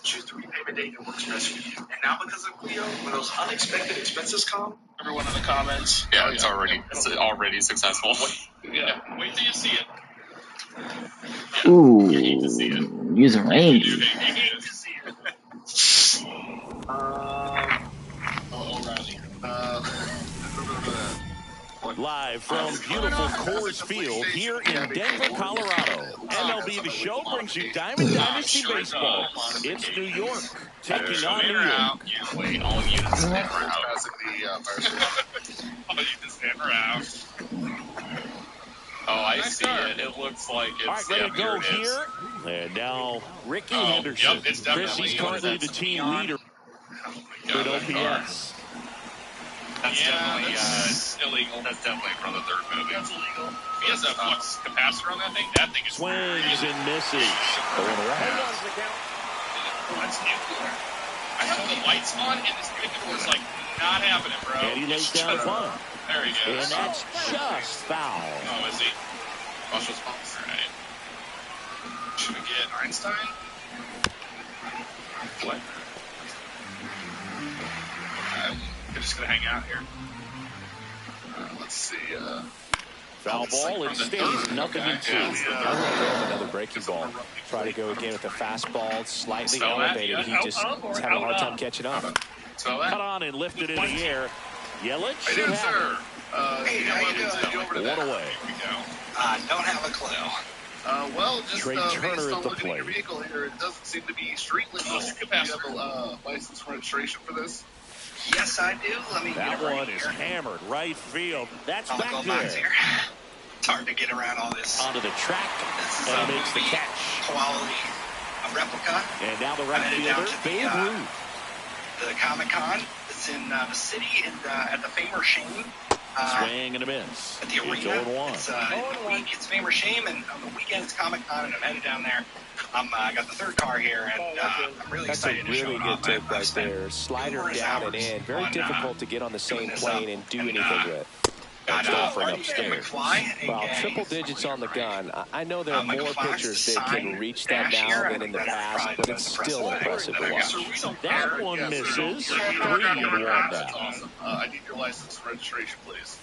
Choose the repayment date that works best for you. And now because of Clio, when those unexpected expenses come, everyone in the comments. Yeah, it's already successful. Yeah, wait till you see it. Yeah, ooh, using range. O'Reilly. Live from beautiful Coors Field here in Denver, Colorado. MLB The Show brings you Diamond Dynasty Baseball. It's New York taking on New York. Wait, all units stand around. All units stand around. Oh, I see it. It looks like it's... All right, ready to go here. And now Ricky Henderson. Yep, it's Chris, he's currently the team leader with OPS. That's definitely illegal. That's definitely from the third movie. That's illegal. If he has a flux capacitor on that thing is swings and misses. Oh, that's nuclear. I have the lights on and this nuclear is like not happening, bro. And he lays down one. There he goes. And that's just foul. Oh, is he? Watch those pumps. Right. Should we get Einstein? What? They're just gonna hang out here. Let's see. Foul ball. It stays 0-2. Another breaking ball. Try to go again with the fastball, slightly elevated. He just is having a hard time catching up. Cut on and lifted in the air. Yelich. Hey, dude, sir. Hey, how you doing? One away. Here we go. Don't have a clue. Well, just Trey based Turner on at the looking at your plate. vehicle here, it doesn't seem to be street legal. Oh, Do you have a license and registration for this? Yes, I do. Let me That get it right one is here. hammered right field. That's I'll back go there. here. It's hard to get around all this. Onto the track. This is And a makes the movie catch. quality replica. And now the right I'm headed down fielder, to Babe Ruth. the Comic-Con. It's in the city and at the Fame or Shame. Swing and a miss. At the It's arena. 0-1. It's in the week it's Fame or Shame, and on the weekend it's Comic-Con, and I'm headed down there. I got the third car here, and I'm really That's a excited to show really it good off. take right spent there. Slider numerous down and hours in. Very on, difficult to get on the same plane and do anything with. Got offering RDJ upstairs. McFly, Well, aka triple digits on the gun. I know there are Michael more Fox, pitchers that can signed reach that dash now here. than in the I think past, that's but it's probably still the impressive to watch. That one misses. 3-1 That's down. awesome. I need your license and registration, please.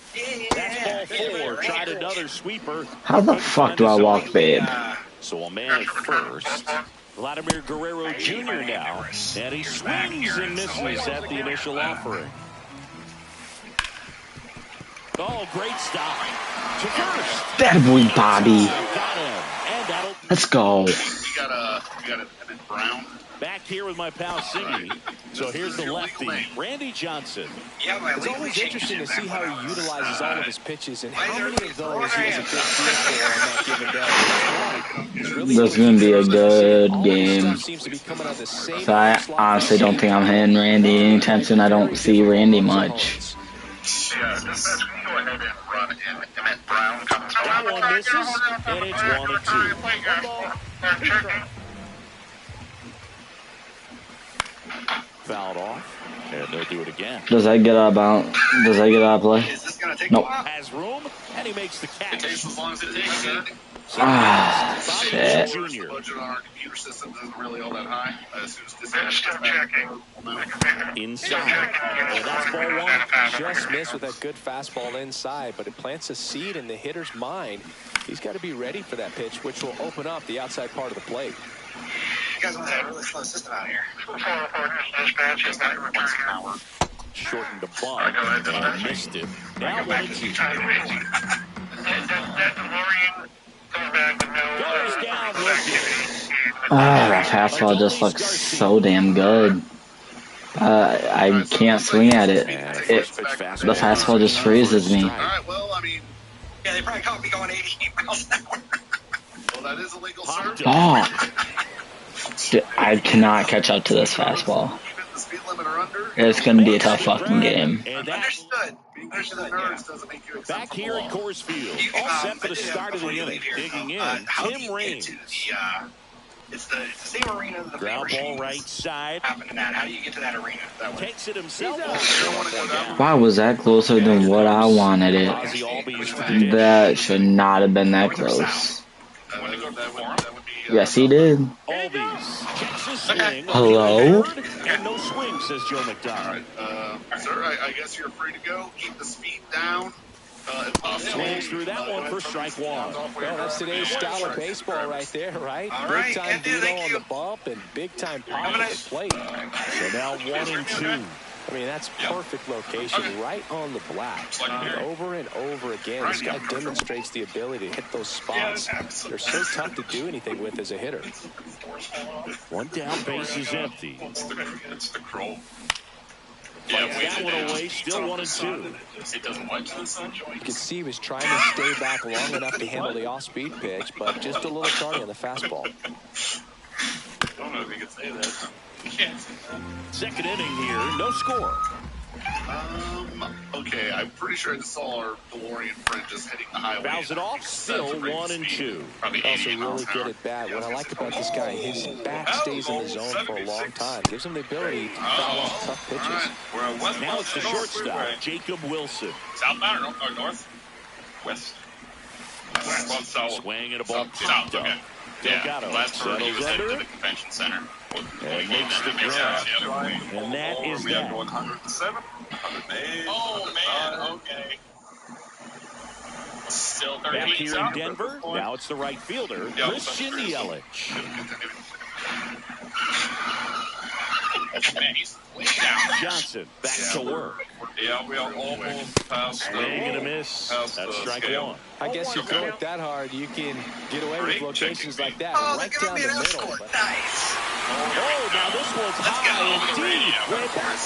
That's ball 4. Tried another sweeper. How the fuck do I walk, babe? So a man at first. Vladimir Guerrero Jr. now. And he swings and misses at the initial offering. Oh, great stop. To first. That boy, Bobby. Got him. And that'll... Let's go. We got an Emmett Brown. Back here with my pal Singy. So here's the lefty, Randy Johnson. Yeah, my It's legally always changed interesting to it see back how when he I was, utilizes all of his pitches and how many of Florida those he has a and- good feel for on that given day. It's really This is gonna be a good all this game. stuff seems to be coming out of the same So I honestly don't think I'm hitting Randy anytime soon. I don't see Randy much. Yeah, let's go ahead and run Emmett Brown. That one misses, and it's 1-2. One ball. Fouled off, and they'll do it again. Does that get out of Does that get out of play? Is this going to take Nope. a while? Has room, and he makes the It catch. takes as long as it takes. Ah, Bobby shit. Jr. The budget on our computer system isn't really all that high. As soon as this Inside, and that's ball 1. just missed with that good fastball inside, but it plants a seed in the hitter's mind. He's got to be ready for that pitch, which will open up the outside part of the plate. You guys must have a really slow system out here. Shortened the bunt and missed it. Now 1-2. Goes down looking. Ah, that fastball just looks so damn good. I can't swing at it. The fastball just freezes me. Alright, well, I mean, Yeah, they probably caught me going 88 miles an hour. well, that is a legal search. Oh, I cannot catch up to this fastball. Even the speed limit or under. It's gonna be a tough fucking game. And that Understood. Being into the nerds doesn't make you exempt back from here the at law. Coors Field. You, All set for I the did, start of the before you inning. leave here, Digging in, how do Tim you get Raines. to the, it's the same arena that the Ground Fame ball Machines right side. happen in that. How do you get to that arena that way? Takes it himself. Why was that closer than what I wanted it? Ozzy Albies to the dish. That should not have been that close. That would be, Yes, he did. Albies checks his swing. Hello? And no swing, says Joe McDonald. Sir, I guess you're free to go. Keep the speed down. If possible. Swings through that one for strike one. Well, that's today's style of baseball right there, right? All right, Big-time Andy, velo thank on you. the bump and big-time power at the plate. So now 1-2. I mean, that's perfect location, right on the black. And over and over again, this guy demonstrates the ability to hit those spots. They're so tough to do anything with as a hitter. One down, base is empty. It's the crow. Fights that one away, still 1-2. It doesn't went to the sun. You can see he was trying to stay back long enough to handle the off-speed pitch, but just a little tardy on the fastball. I don't know if you could say that. Second inning here, no score. Okay, I'm pretty sure I just saw our DeLorean friend just hitting the highway. Fouls it off, still 1-2. Probably Also 80 miles really an good hour. at bat. What I like about this guy, his back stays in the zone for a long time. Gives him the ability to foul off tough pitches. We're on west. Now it's the shortstop, Jacob Wilson. Southbound or north? West. Well, south. Swing and a ball South, popped up. okay. Delgado Last time he settles was headed under to the convention center. and makes the grab. And that is that. 107, 108. Oh, man, okay. Still 30 Back meters here in out. Denver, now it's the right fielder, Yeah, Christian Yelich. Man, he's way down. Johnson back to work. Yeah, we are almost past Swing and a miss. That's strike one. I guess you throw it that hard, you can get away with locations like that. Oh, Right they're down giving me the an middle. escort. But Nice. Oh, now this one's high and deep. Way back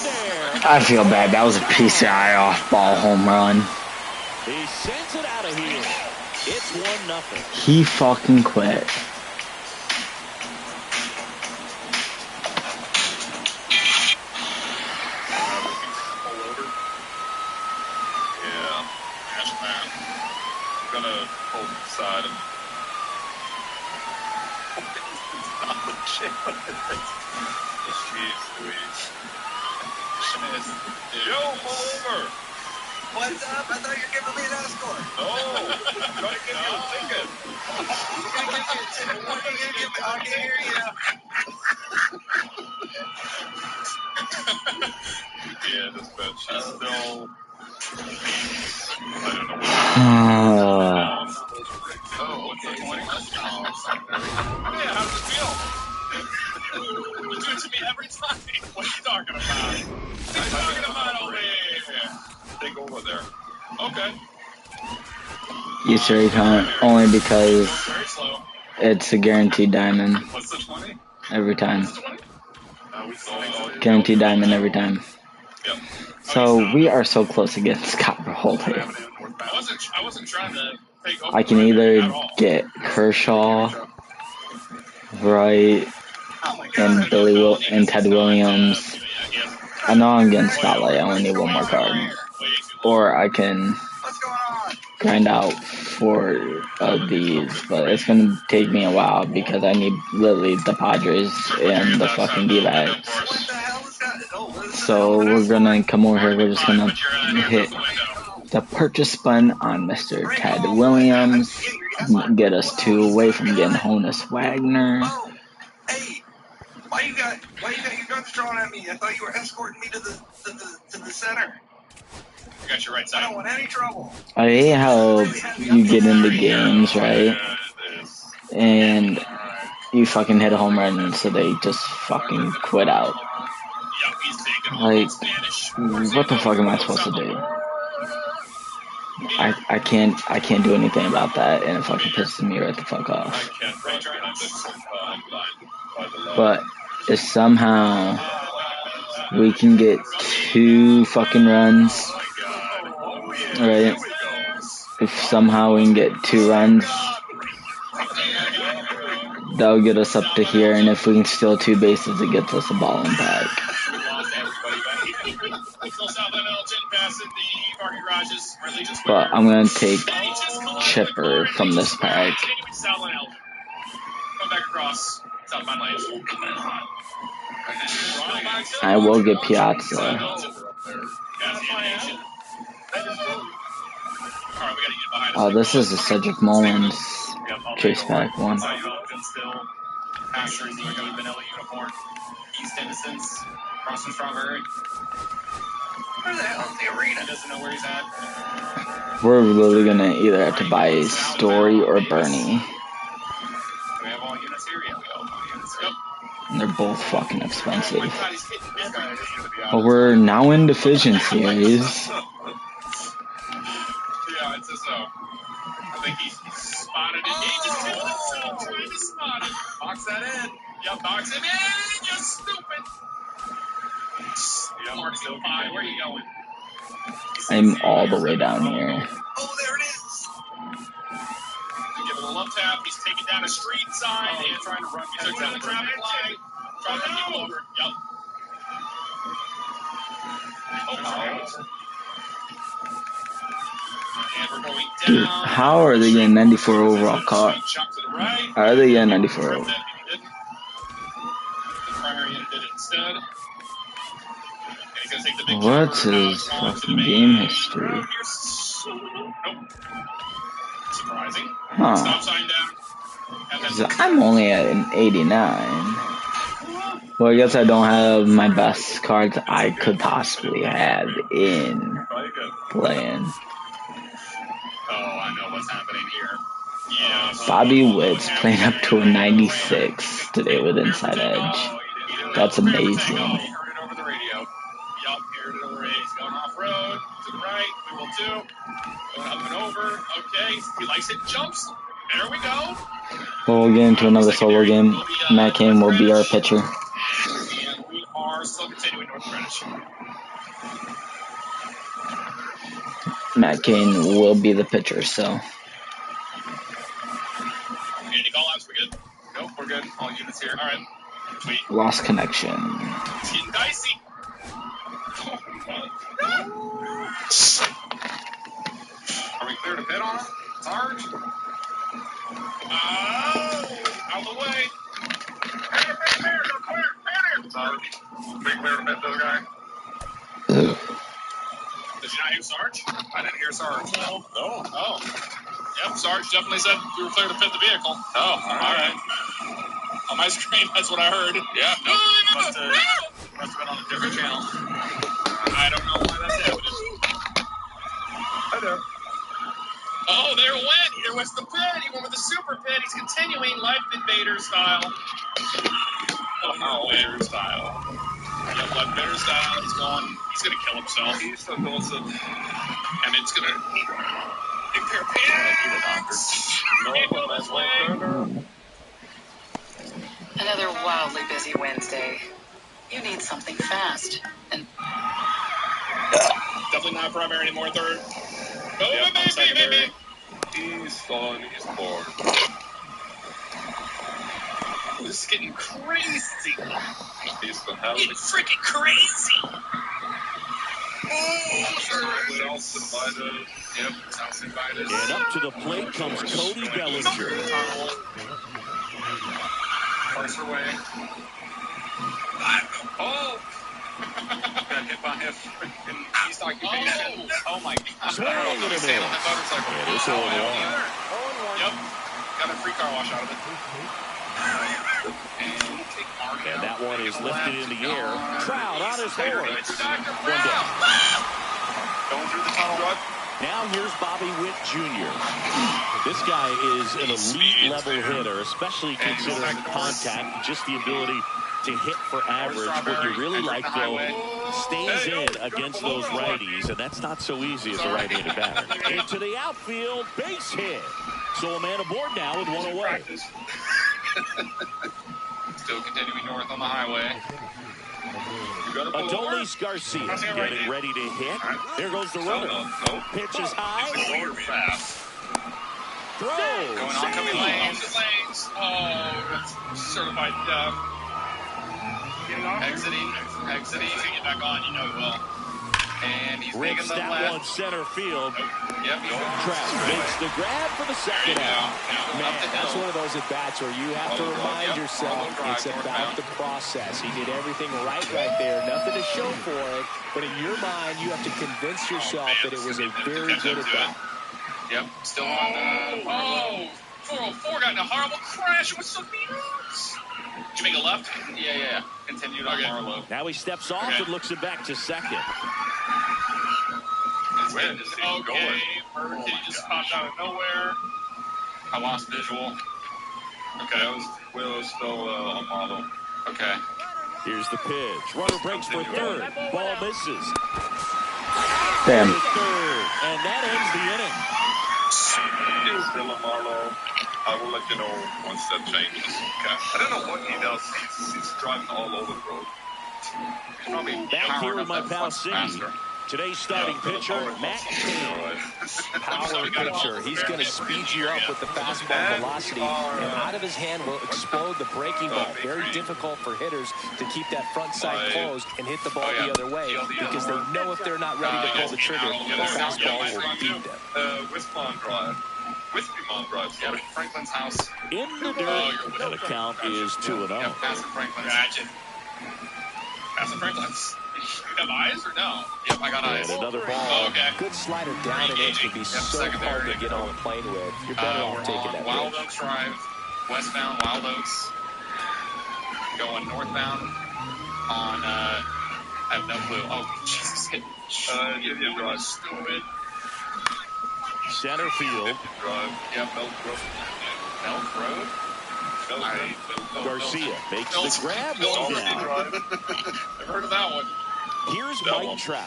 there. I feel bad. That was a PCI off-ball home run. He sends it out of here. It's 1-0. He fucking quit. I'm gonna hold side and Jeez Louise. Yo, pull over. What's up? I thought you were giving me an escort. No, I'm trying to give you a ticket. You're gonna give me a ticket. What are you gonna give me? I can hear you. Yeah, this bitch is still. I don't know what. Oh, what's the 20? Yeah, how's it feel? You do it to me every time. What are you talking about? What are you talking about over here? Take over there. Okay. You sure you can't? Only because Very slow. it's a guaranteed diamond What's the 20? every time. What's the 20? Guaranteed diamond every time. Yep. So we are so close to getting Scott Rolled here. I wasn't trying to take over I can at either all. get Kershaw, Wright, Oh my God. and and Ted Williams. I know I'm getting Spotlight. I only need one more card. Or I can What's going on? grind out 4 of these, but it's gonna take me a while because I need literally the Padres and the fucking D-backs. What the hell is that? Oh, what is this? So we're gonna come over here. We're just gonna hit the purchase button on Mr. Ted Williams. Get us 2 away from getting Honus Wagner. Oh, hey, why you got your guns drawn at me? I thought you were escorting me to the center. I got your right I side. don't want any trouble. I hate how you get into games, right? And you fucking hit a home run, and so they just fucking quit out. Like, what the fuck am I supposed to do? I can't do anything about that, and it fucking pisses me right the fuck off. But if somehow we can get 2 fucking runs, right? If somehow we can get 2 runs, that'll get us up to here, and if we can steal 2 bases, it gets us a ball and back. But I'm gonna take Chipper from this pack. I will get Piazza. Oh, this is a Cedric Mullins chase pack one. Masters, the vanilla uniform. East Innocence, Boston Strawberry. Where the hell is the arena? He doesn't know where he's at. We're really gonna either have to buy Story or Bernie. We have all units here? Yeah, we have all units here. And they're both fucking expensive. Oh my God, he's hitting this guy. But we're now in Division Series. Yeah, it's a so. I think he's spotted it. He just killed himself trying to spot it. Box that in. Yep, box it in. You stupid. Yeah, Mark Silpie, where are you going? I'm all the way down here. Oh, there it is. Give it a love tap. He's taking down a street sign and trying to run. He took down the traffic light. Trying to keep over. Yep. And we're going down. Dude, how are they getting 94 overall car? How are they getting 94 overall? The primary unit did it instead. What's his fucking game history? Nope. Surprising. Huh. Stop sign down. 'Cause I'm only at an 89. Well, I guess I don't have my best cards I could possibly have in playing. Oh, I know what's happening here. Yeah. Bobby Witt's playing up to a 96 today with Inside Edge. That's amazing. Heard it over the radio. Yup, heard it over the radio. He's going off road. To the right. We will too. Going up and over. Okay. He likes it. Jumps. There we go. We'll get into another solo game. Matt Kane will be our pitcher. And we are still continuing North Greenwich. Matt Kane will be the pitcher, so. Any call outs? We good? Nope, we're good. All units here. All right. Sweet. Lost connection. It's getting dicey. Are we clear to pit on him? Sarge? Out the way. Clear, Sarge. We clear to pit this guy? Did you not hear Sarge? I didn't hear Sarge. No. Oh. Yep, Sarge definitely said we were clear to pit the vehicle. Oh, all right. On my screen, that's what I heard. Yeah, no. Must have been on a different channel. I don't know why that's happening. Hi there. Oh, there it went. Here was the pit. He went with the super pit. He's continuing Life Invader style. Invader style. Yep, Life Invader style. He's going to kill himself. He's so awesome. And it's going to... Big pair of pants. Can't go this way. Another wildly busy Wednesday. You need something fast. And definitely not primary anymore, third. Oh, yep, baby. He's fun. He's born. This is getting crazy. He's freaking crazy. Oh, sure. Yep, South invited. And up to the plate comes Cody Bellinger. Parts away. Oh! Got hit by his freaking East occupation. Oh my God. Swing and a miss. Yep. Got a free car wash out of it. And that one is lifted in the air. Trout on his horse. One down. Going through the tunnel. Now here's Bobby Witt Jr. This guy is an elite level hitter, especially considering contact, just the ability to hit for average. What you really like, though, stays in against those righties, and that's not so easy as a right-handed batter. Into the outfield, base hit. So a man aboard now with one away. Still continuing north on the highway. Adolis Garcia getting ready to hit. There goes the runner. Pitch is high. Throw. Going on coming lanes. Oh, that's certified exiting. He's going to get back on. You know he will. And he's making the that left. one center field. Yep, he's going Trout makes the grab for the second out. Man, that's one of those at-bats where you have to remind yourself it's about the process. He did everything right there. Nothing to show for it. But in your mind, you have to convince yourself that it was a very good at-bat. Yep, still on. 404 got in a horrible crash with some meters. Did you make a left? Yeah. Continued on Marlowe. Now he steps off and looks it back to second. Okay, Hurricane just popped out of nowhere. I lost visual. Okay, Will is still on Marlowe. Okay. Here's the pitch. Runner breaks for third. Ball misses. Damn. Third, and that ends the inning. It's still on Marlowe. I will let you know once that changes. Okay. I don't know what he does. He's driving all over the road. Back here with my pal Siggy. Today's starting pitcher, Matt Cain. Power pitcher. He's going to speed you up with the fastball velocity, and out of his hand will explode the breaking ball. Very difficult for hitters to keep that front side closed and hit the ball the other way, because they know if they're not ready to pull the trigger, the fastball will beat them. Westmont Drive. Whiskey-Mont Drive. Yeah, Franklin's house. In the dirt, and the count is 2-0. Yeah, passing Franklin's. Gotcha. Passing Franklin's. You have eyes or no? Yep, I got eyes. And another ball. Oh, okay. Good slider down and in can be so hard to get on the plane with. You're better off taking that Wild pitch. Oaks Drive, westbound Wild Oaks, going northbound on, I have no clue. Oh, Jesus. Indian Drive. Stupid. Center field. Drive. Yeah, Milk Road. Milk Road? Garcia makes the grab, one down. I've heard of that one. Here's Mike Trout.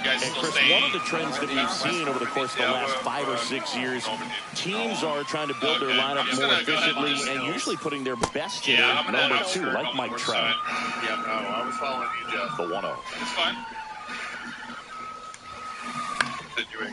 And Chris, one of the trends that we've seen over the course of the last 5 or 6 years, teams are trying to build their lineup more efficiently and usually putting their best hitter, number 2, like Mike Trout. Yeah, no, I was following you, Jeff. The 1-0. It's fine.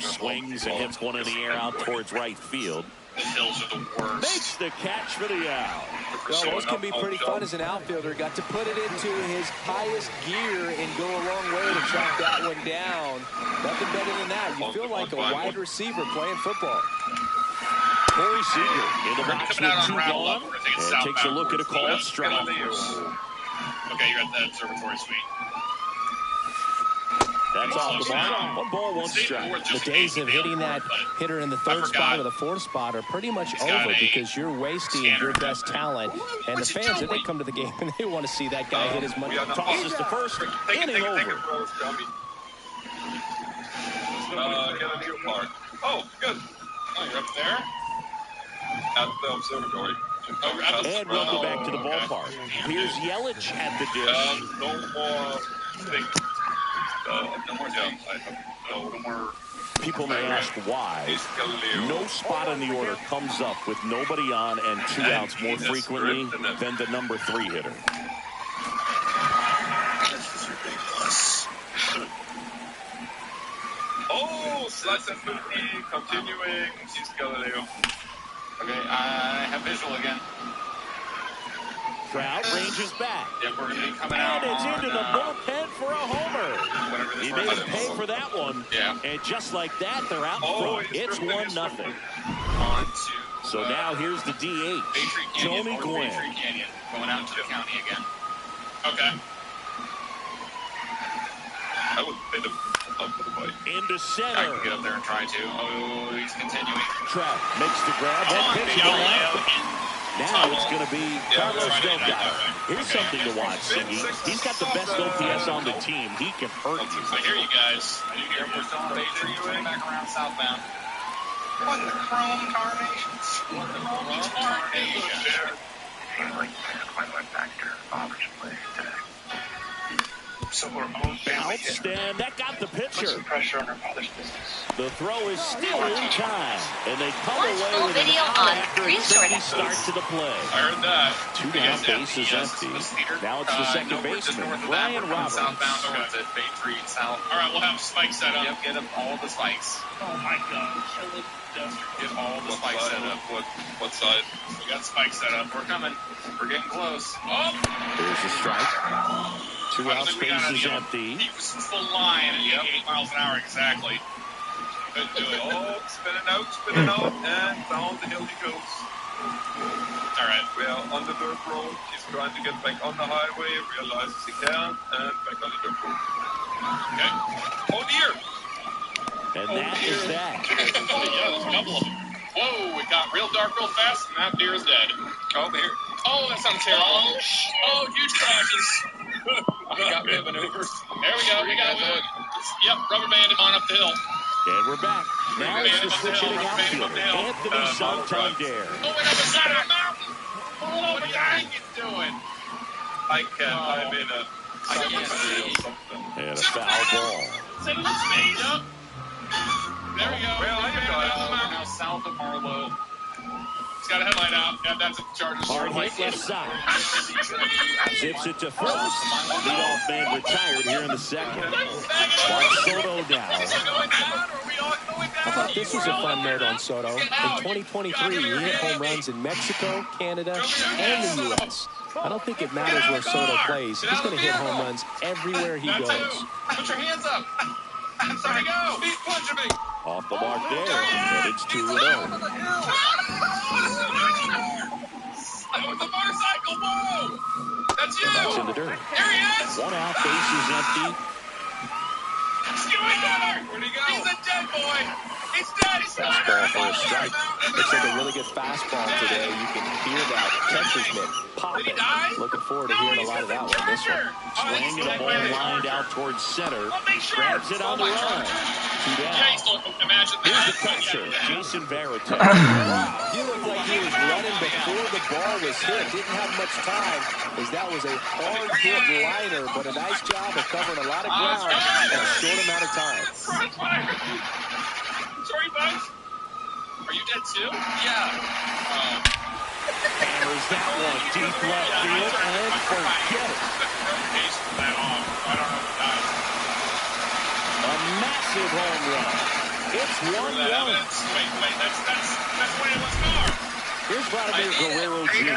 Swings and hits one in the air out towards right field. The hills are the worst. Makes the catch for the out. Well, those can be pretty fun as an outfielder. Got to put it into his highest gear and go a long way to track that one down. Nothing better than that. You feel like a wide receiver playing football. Corey Seager in the box with 2 gone and takes a look at a called strike. Okay, you're at the observatory suite. That's off the ball. 1 ball, 1 strike. The days of hitting that hitter in the 3rd spot or the 4th spot are pretty much over because you're wasting your best talent. And the fans, if they come to the game and they want to see that guy hit as much. Tosses to first, inning over. Get a new park. Oh, good. Oh, you're up there? At the observatory. And welcome back to the ballpark. Here's Yelich at the dish. No more things. No more. People may ask why. No spot in the order comes up with nobody on and 2 outs more frequently than the number 3 hitter. This is ridiculous. Oh, slice and 50, continuing. He's Galileo. Okay, I have visual again. Trout ranges back. Yep, we're going to be coming out. And it's into the bullpen for a homer. He made him pay for that one. Yeah. And just like that, they're out front. It's 1-0. So now here's the DH, Tony Gwynn. Canyon, going out to the county again. Okay. I would pay them up for the fight. Into I center. can get up there and try to. Oh, he's continuing. Trout makes the grab. That pitch is out. Now it's going to be Carlos Delgado. Here's something to watch, Siggy. He's got the best OPS on the team. He can hurt you. I hear you guys. I hear We're still on Bay Tree, back around southbound. What the chrome carnations? What the chrome carnations? So we're on Bounced, and that got the pitcher. some pressure on our father's business. The throw is still in time, and they come Watch away full with an video out on after a tricky start to the play. I heard that. 2 down, base is empty. Now it's the second baseman, Ryan Roberts. Southbound towards it, Bay Tree South. All right, we'll have spikes set up. Yep, get them all the spikes. Oh my gosh. Get all the spikes set up. What side? We got spikes set up. We're coming. We're getting close. Oh! There's a strike. 2 out, space is empty. He was full line at 88 miles an hour exactly. Couldn't do it. Oh, spinning out, and down the hill he goes. All right. We are on the dirt road. He's trying to get back on the highway, realizes he can, and back on the dirt road. Okay. Oh dear! And that is that. Yeah, there's a couple of them. Whoa, it got real dark real fast, and that deer is dead. Oh, here. Oh, Oh, that sounds terrible. Oh, huge crashes. I got maneuvers. There we go. We got one. Yep, rubber banded on up the hill. And we're back. Now it's the switching outfielder, Anthony Santander. Going up the side of the mountain. Oh, what are you doing? I can't. I can't see. And a foul ball. Send him speed up. There we go. Well, I can go now south of Marlowe. He's got a headlight out. Yeah, that's a Chargers. Hard hit left side. Zips it to first. Leadoff man retired here in the second. Mark Soto now. I thought this was a fun note on Soto. In 2023, he hit home runs in Mexico, Canada, and the U.S. I don't think it matters where Soto plays. He's going to hit home runs everywhere he goes. Put your hands up. I'm sorry, go. He's punching me. Off the mark there, and it's 2-0. With the motorcycle, whoa! That's you! That's in the dirt. Here he is! One out, base is empty. Where'd he go? He's a dead boy! He's dead! He's still Fastball for a strike. Looks like a really good fastball today. You can hear that catcher's mitt popping. Looking forward to hearing a lot of that one this one. Swing and a ball lined out towards center. Grabs it on the run. 2 down. Here's the catcher, Jason Varitek. He looked like he was running before the ball was hit. Didn't have much time, as that was a hard hit liner, but a nice job of covering a lot of ground in a short amount of time. Sorry, Bugs. Are you dead too? Yeah. Hammers that one deep left field and forget it. A massive home run. It's 1-1. Wait, that's Wayne's car. Here's Vladimir Guerrero Jr.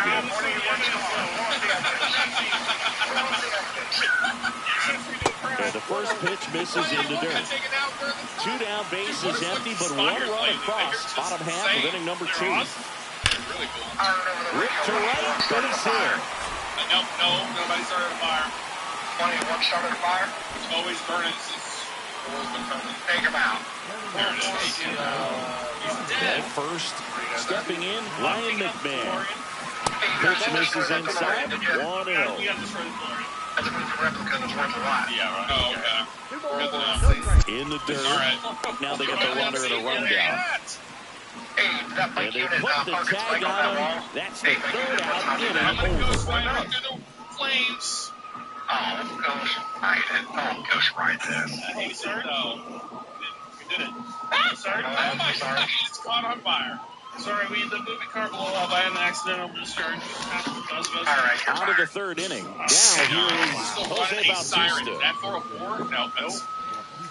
And the first pitch misses into dirt. 2 down, base is empty, but 1 run across. Bottom half of inning number 2. Rick to right, but he's here. No, nobody started a fire. 21 started a fire. It's always burning since the world's been turning. Take him out. There it is. He's dead. At first, stepping in, Ryan McMahon. Pitch misses inside, 1-0. We got to destroy the Florian. That's a replica that's worth a lot. Yeah, right. Oh, okay. Good enough. In the dirt. All right. Now they get the runner and a rundown. And they put the tag on him. That's the 3rd out in I'm going to go and right over. up through the flames. Oh, Ghost Ride it. Oh, Ghost Ride this. Hey, sir. No. We did it. Sorry. Oh, my God. It's caught on fire. Sorry, the movie car blew up. I had an accidental discharge. All right, Out of the 3rd inning. Now here is Jose Bautista. At 404? No, that's...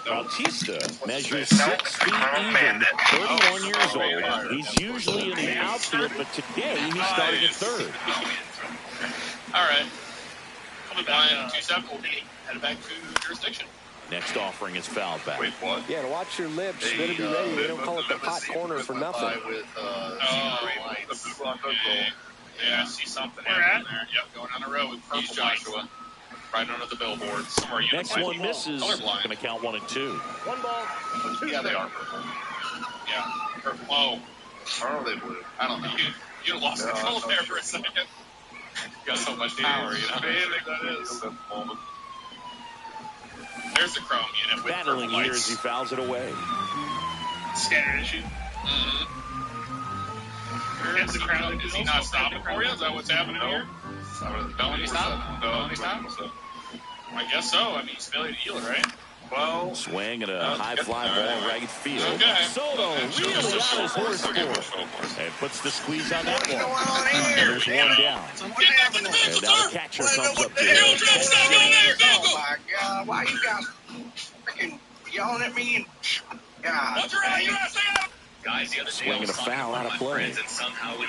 Bautista measures 6 feet even, 31 years old. He's usually in the outfield, but today he's starting at 3rd. All right. Coming back 2-7, we'll be headed back to jurisdiction. Next offering is foul back. Wait, what? Yeah, to watch your lips. Better be ready. They don't call it the hot corner for nothing. Yeah, I see something happening there. Yep, going on the road with Purple Joshua. Right under the billboard. Somewhere you Next one misses. Going to count 1 and 2. 1 ball. Yeah, they are purple. Yeah. Purple. Oh. Are they blue? I don't know. You lost control there for a second. You got so much power, you know. That is. There's the chrome unit with battling here as he fouls it away. Scanner issue. Here's the crown. Is he not stopping for you? Is that what's happening here? Felony stop? Felony stop? I guess so. I mean, he's failure to yield, right? Well, swing and a high fly ball right field. Okay. Soto really on his horse score and puts the squeeze on that one. And there's 1 down. And now the catcher comes up to him. Oh my God! Why you guys freaking yelling at me? And God. Watch your eye, Guys, the other day swinging a foul out of play.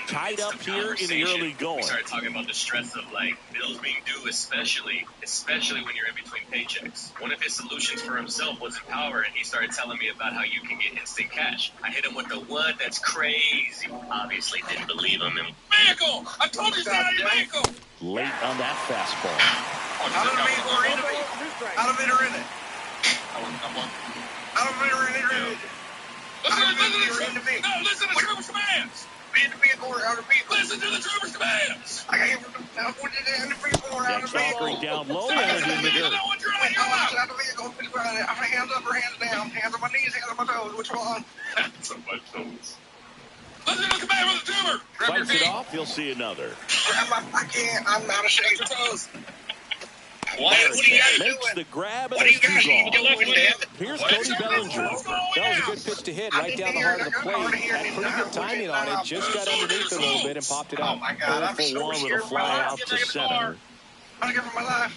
Tied up here in the early going. We started talking about the stress of like bills being due, especially when you're in between paychecks. One of his solutions for himself was Empower, and he started telling me about how you can get instant cash. I hit him with the what? That's crazy. Obviously didn't believe him. And vehicle! I told you to stay out of your vehicle! Late on that fastball. Out of it or in it? Out of it or in it? Out of it or in it? Listen to Scribble commands! Be in the vehicle or out of the vehicle. Listen to the trooper's commands. I got him in the vehicle or out of the vehicle. Down low and in the dirt. Out of the vehicle. Hands up or hands down. Hands on my knees, hands on my toes. Which one? Hands on my toes. Listen to the command from the trooper. Grab your Fights it feet. off, you'll see another. I can't. I'm out of shape. Your toes. What are you guys Makes doing? the grab What and are you it's guys too long. doing, Dad? Here's What? Cody Bellinger. That was a good pitch to hit right down the heart of the plate. Had pretty good timing on it. Just got underneath it a little bit and popped it Oh up. my God, I'm 0 so for 1 with scared a of my fly life. out to center. I'm scared for my life.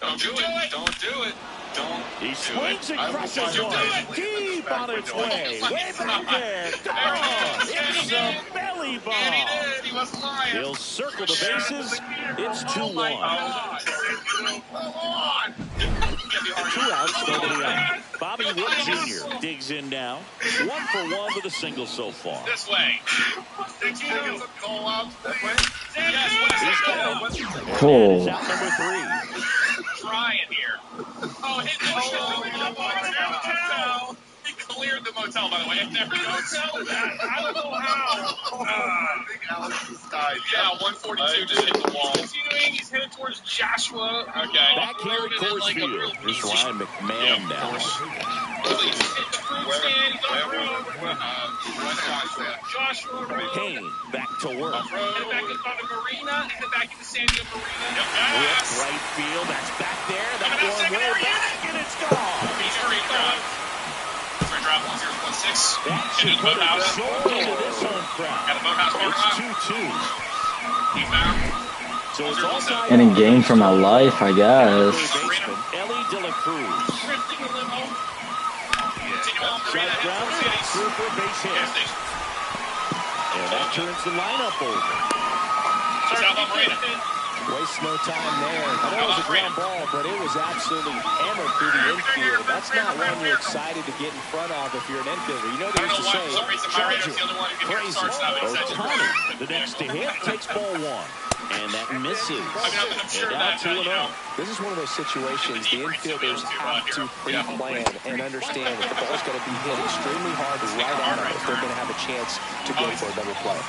Don't do it. Don't do it. Don't. He swings and I will crushes watch you one. do it. Deep on its way. Way back there. Gone. It's a belly And he bomb. did. He wasn't lying. He'll circle the bases. It's 2-1. Oh my God. Come on. 2 outs, nobody out. Bobby Witt Jr. digs in now. 1 for 1 with a single so far. This way. Did you get some call outs that way? Yes, Wes. Cool. Is out number 3. Trying here. Oh, hit the motel. He cleared the motel, by the way. There we go. I don't know how. I think Alex just died. Yeah, 142 just hit the wall. Continuing, he's headed towards Joshua. Okay. Back here at Coors Field. Here's Ryan McMahon now. He's hit the fruit stand. He's on the road. Joshua Road. Kane back to work. Headed back in front of Marina. Headed back into San Diego Marina. Whip right field. That's back there. That one way back, and it's gone. He's free throw. Drive 1016. That should put a shoulder to this home crowd. Got a boathouse It's 2-2. He found. So it's all tied Any up. game for my life, I guess. Baseman Ellie De La Cruz. Drifting a limo. Continue on Shot Marina. ground. Through for a base hit. Gas station. And that turns the lineup over. South on Marina. Waste no time there. I know it was a ground ball, but it was absolutely hammered through the infield. That's not one you're excited to get in front of if you're an infielder. You know I they don't used know to why, for some reason, my say, radar's the only one who can hear crazy. start stop and set. Otani, the next to hit, takes ball 1. And that misses. I'm sure And that, now 2-0. This is one of those situations the infielders have to pre-plan and understand that the ball's going to be hit extremely hard right on it if they're going to have a chance to go for a double play.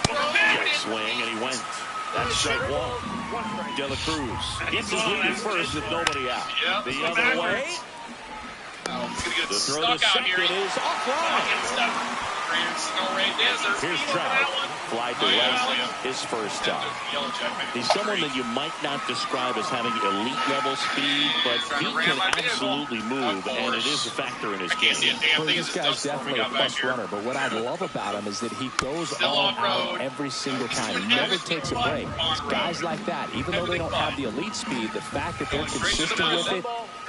Jet swing, and he went. That's strike 1. De La Cruz gets his lead at first with nobody out. The other way. Get The throw stuck to out here. second is offline. Here's Trout. Fly to right, his first time. He's someone that you might not describe as having elite level speed, but he can absolutely move, and it is a factor in his game. Well, this guy's definitely a plus runner, but what I love about him is that he goes all out every single time. He never takes a break. It's guys like that, even though they don't have the elite speed, the fact that they're consistent with it,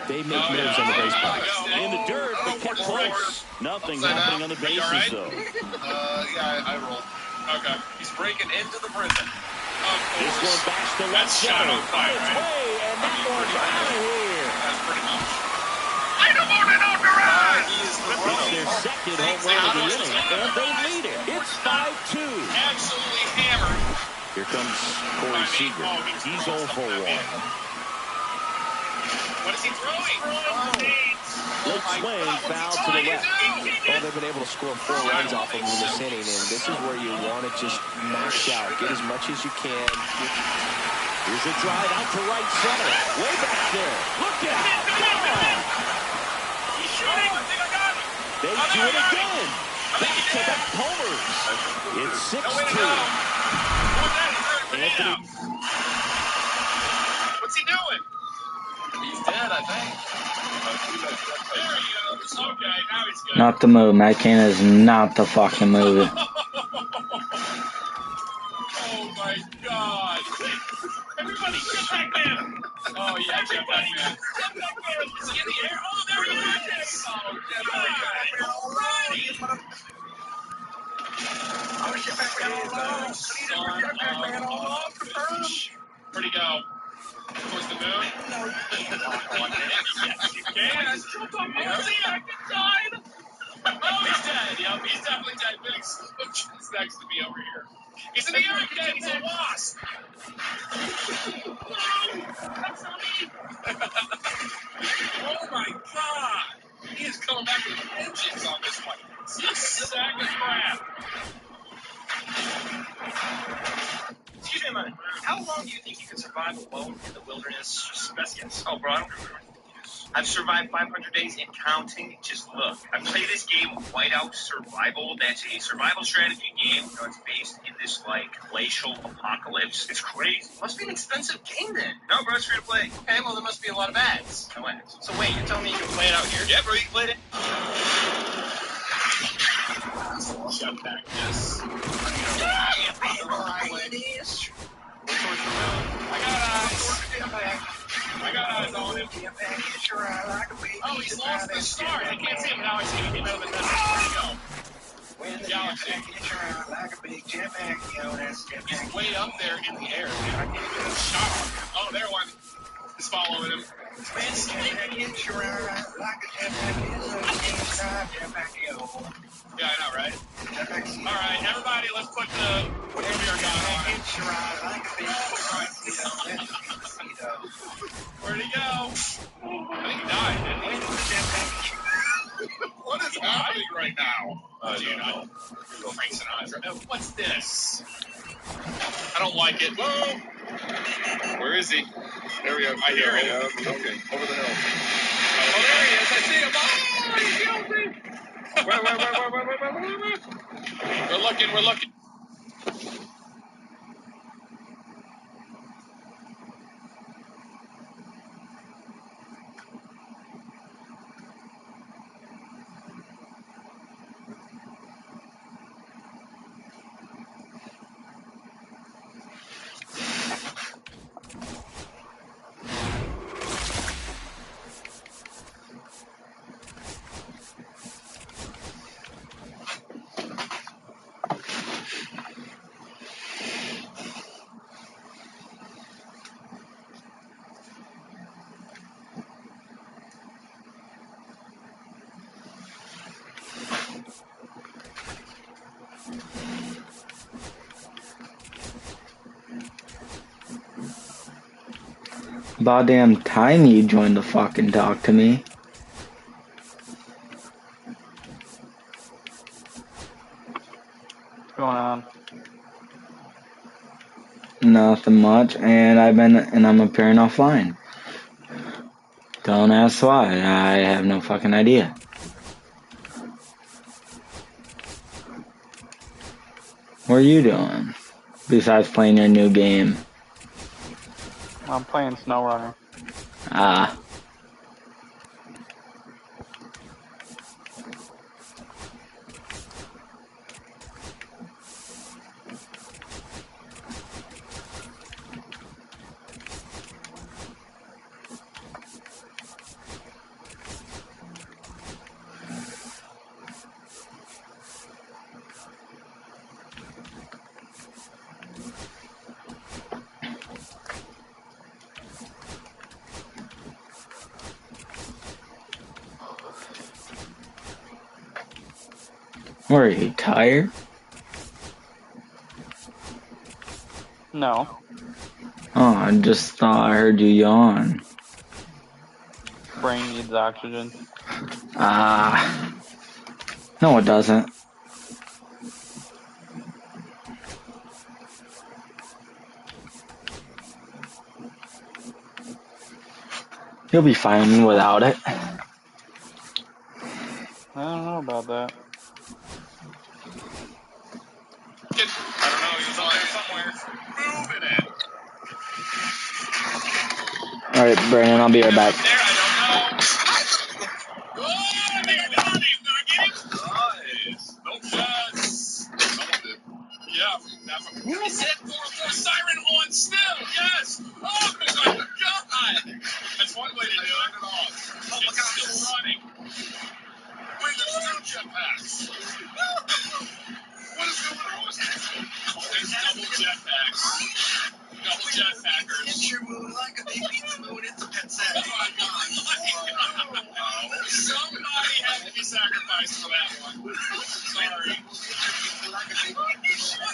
they make moves on the base paths. In the dirt, but kept close. Nothing happening on the bases, though. Yeah, I rolled. Okay. He's breaking into the prison. This one backs to left shot center. on fire, It's right? way, and that one's out of here. That's pretty much. It's their second home run of the inning, and they lead it. It's 5-2. Absolutely hammered. Here comes Corey Seager. He's 0 for 1. What is he throwing? Late swing, foul to the left. Well, they've been able to score 4 runs off of him in this inning, and this is where you want to just max out, get as much as you can. Here's a drive out to right center. Way back there. Look at it. Gone. He's shooting. I think I got him. They do it again. Back-to-back homers. It's 6-2. Anthony. What's he doing? He's dead, I think. There he goes. Okay, now he's good. Not the move. Matt Cain is not the fucking move. Oh my God. Everybody get back there. Oh yeah, get back there. Is he in the air? Oh, there he is. Oh, get back there. All right. Where'd he go? Towards the moon? Yes, you can. I jumped off I died. Oh, he's dead. Yep, he's definitely dead. Big Solution's next to me over here. He's in the air again. He's a wasp. No, that's not me. Oh my God. He is coming back with vengeance on this one. He's a sack of crap. minute. How long do you think you could survive alone in the wilderness? Just best guess. Oh, bro, I don't remember. I've survived 500 days and counting. Just look. I play this game, Whiteout Survival. That's a survival strategy game. You know, it's based in this, like, glacial apocalypse. It's crazy. Must be an expensive game, then. No, bro, it's free to play. Okay, well, there must be a lot of ads. No ads. So wait, you're telling me you can play it out here? Yeah, bro, you can play it. Jetpack, yes. I got eyes on him. Oh, he's lost the start. I can't see him now. I see him. He came out of the desert. Where'd he go? Galaxy. He's way up there in the air. Man, I can't even get a shot on him. Oh, there one. He's following him. Yeah, I know, right? All right, everybody, let's put the Warrior guy on it. Where'd he go? I think he died, didn't he? What is happening right now? Do you know? Frank Sinatra. What's this? I don't like it. Whoa! Where is he? There we go. I hear him. Okay, over the hill. Oh, there he is. I see him. Oh, he killed me. Wait. We're looking. About damn time you joined the fucking talk to me. What's going on? Nothing much, and I'm appearing offline. Don't ask why. I have no fucking idea. What are you doing? Besides playing your new game? I'm playing SnowRunner. Ah. Were you tired? No. Oh, I just thought I heard you yawn. Brain needs oxygen. Ah. No, it doesn't. You'll be fine without it. I don't know about that. I don't know. He was on there somewhere. Moving it. Alright, Brandon, I'll be right back. There, I don't know. Oh, I think I got him. Did I get him? Nice. Nope. Yes. Someone did. Yeah. He said 4-4 siren on still. Yes. Oh, my God. That's one way to do it. Oh, my God. It's still running. Wait, there's 2 jetpacks. What is going on? There's double jetpacks. Double jetpackers. It's your moon like a big pizza moon. It's a pet set. Oh, my God. Somebody had to be sacrificed for that one. Sorry. What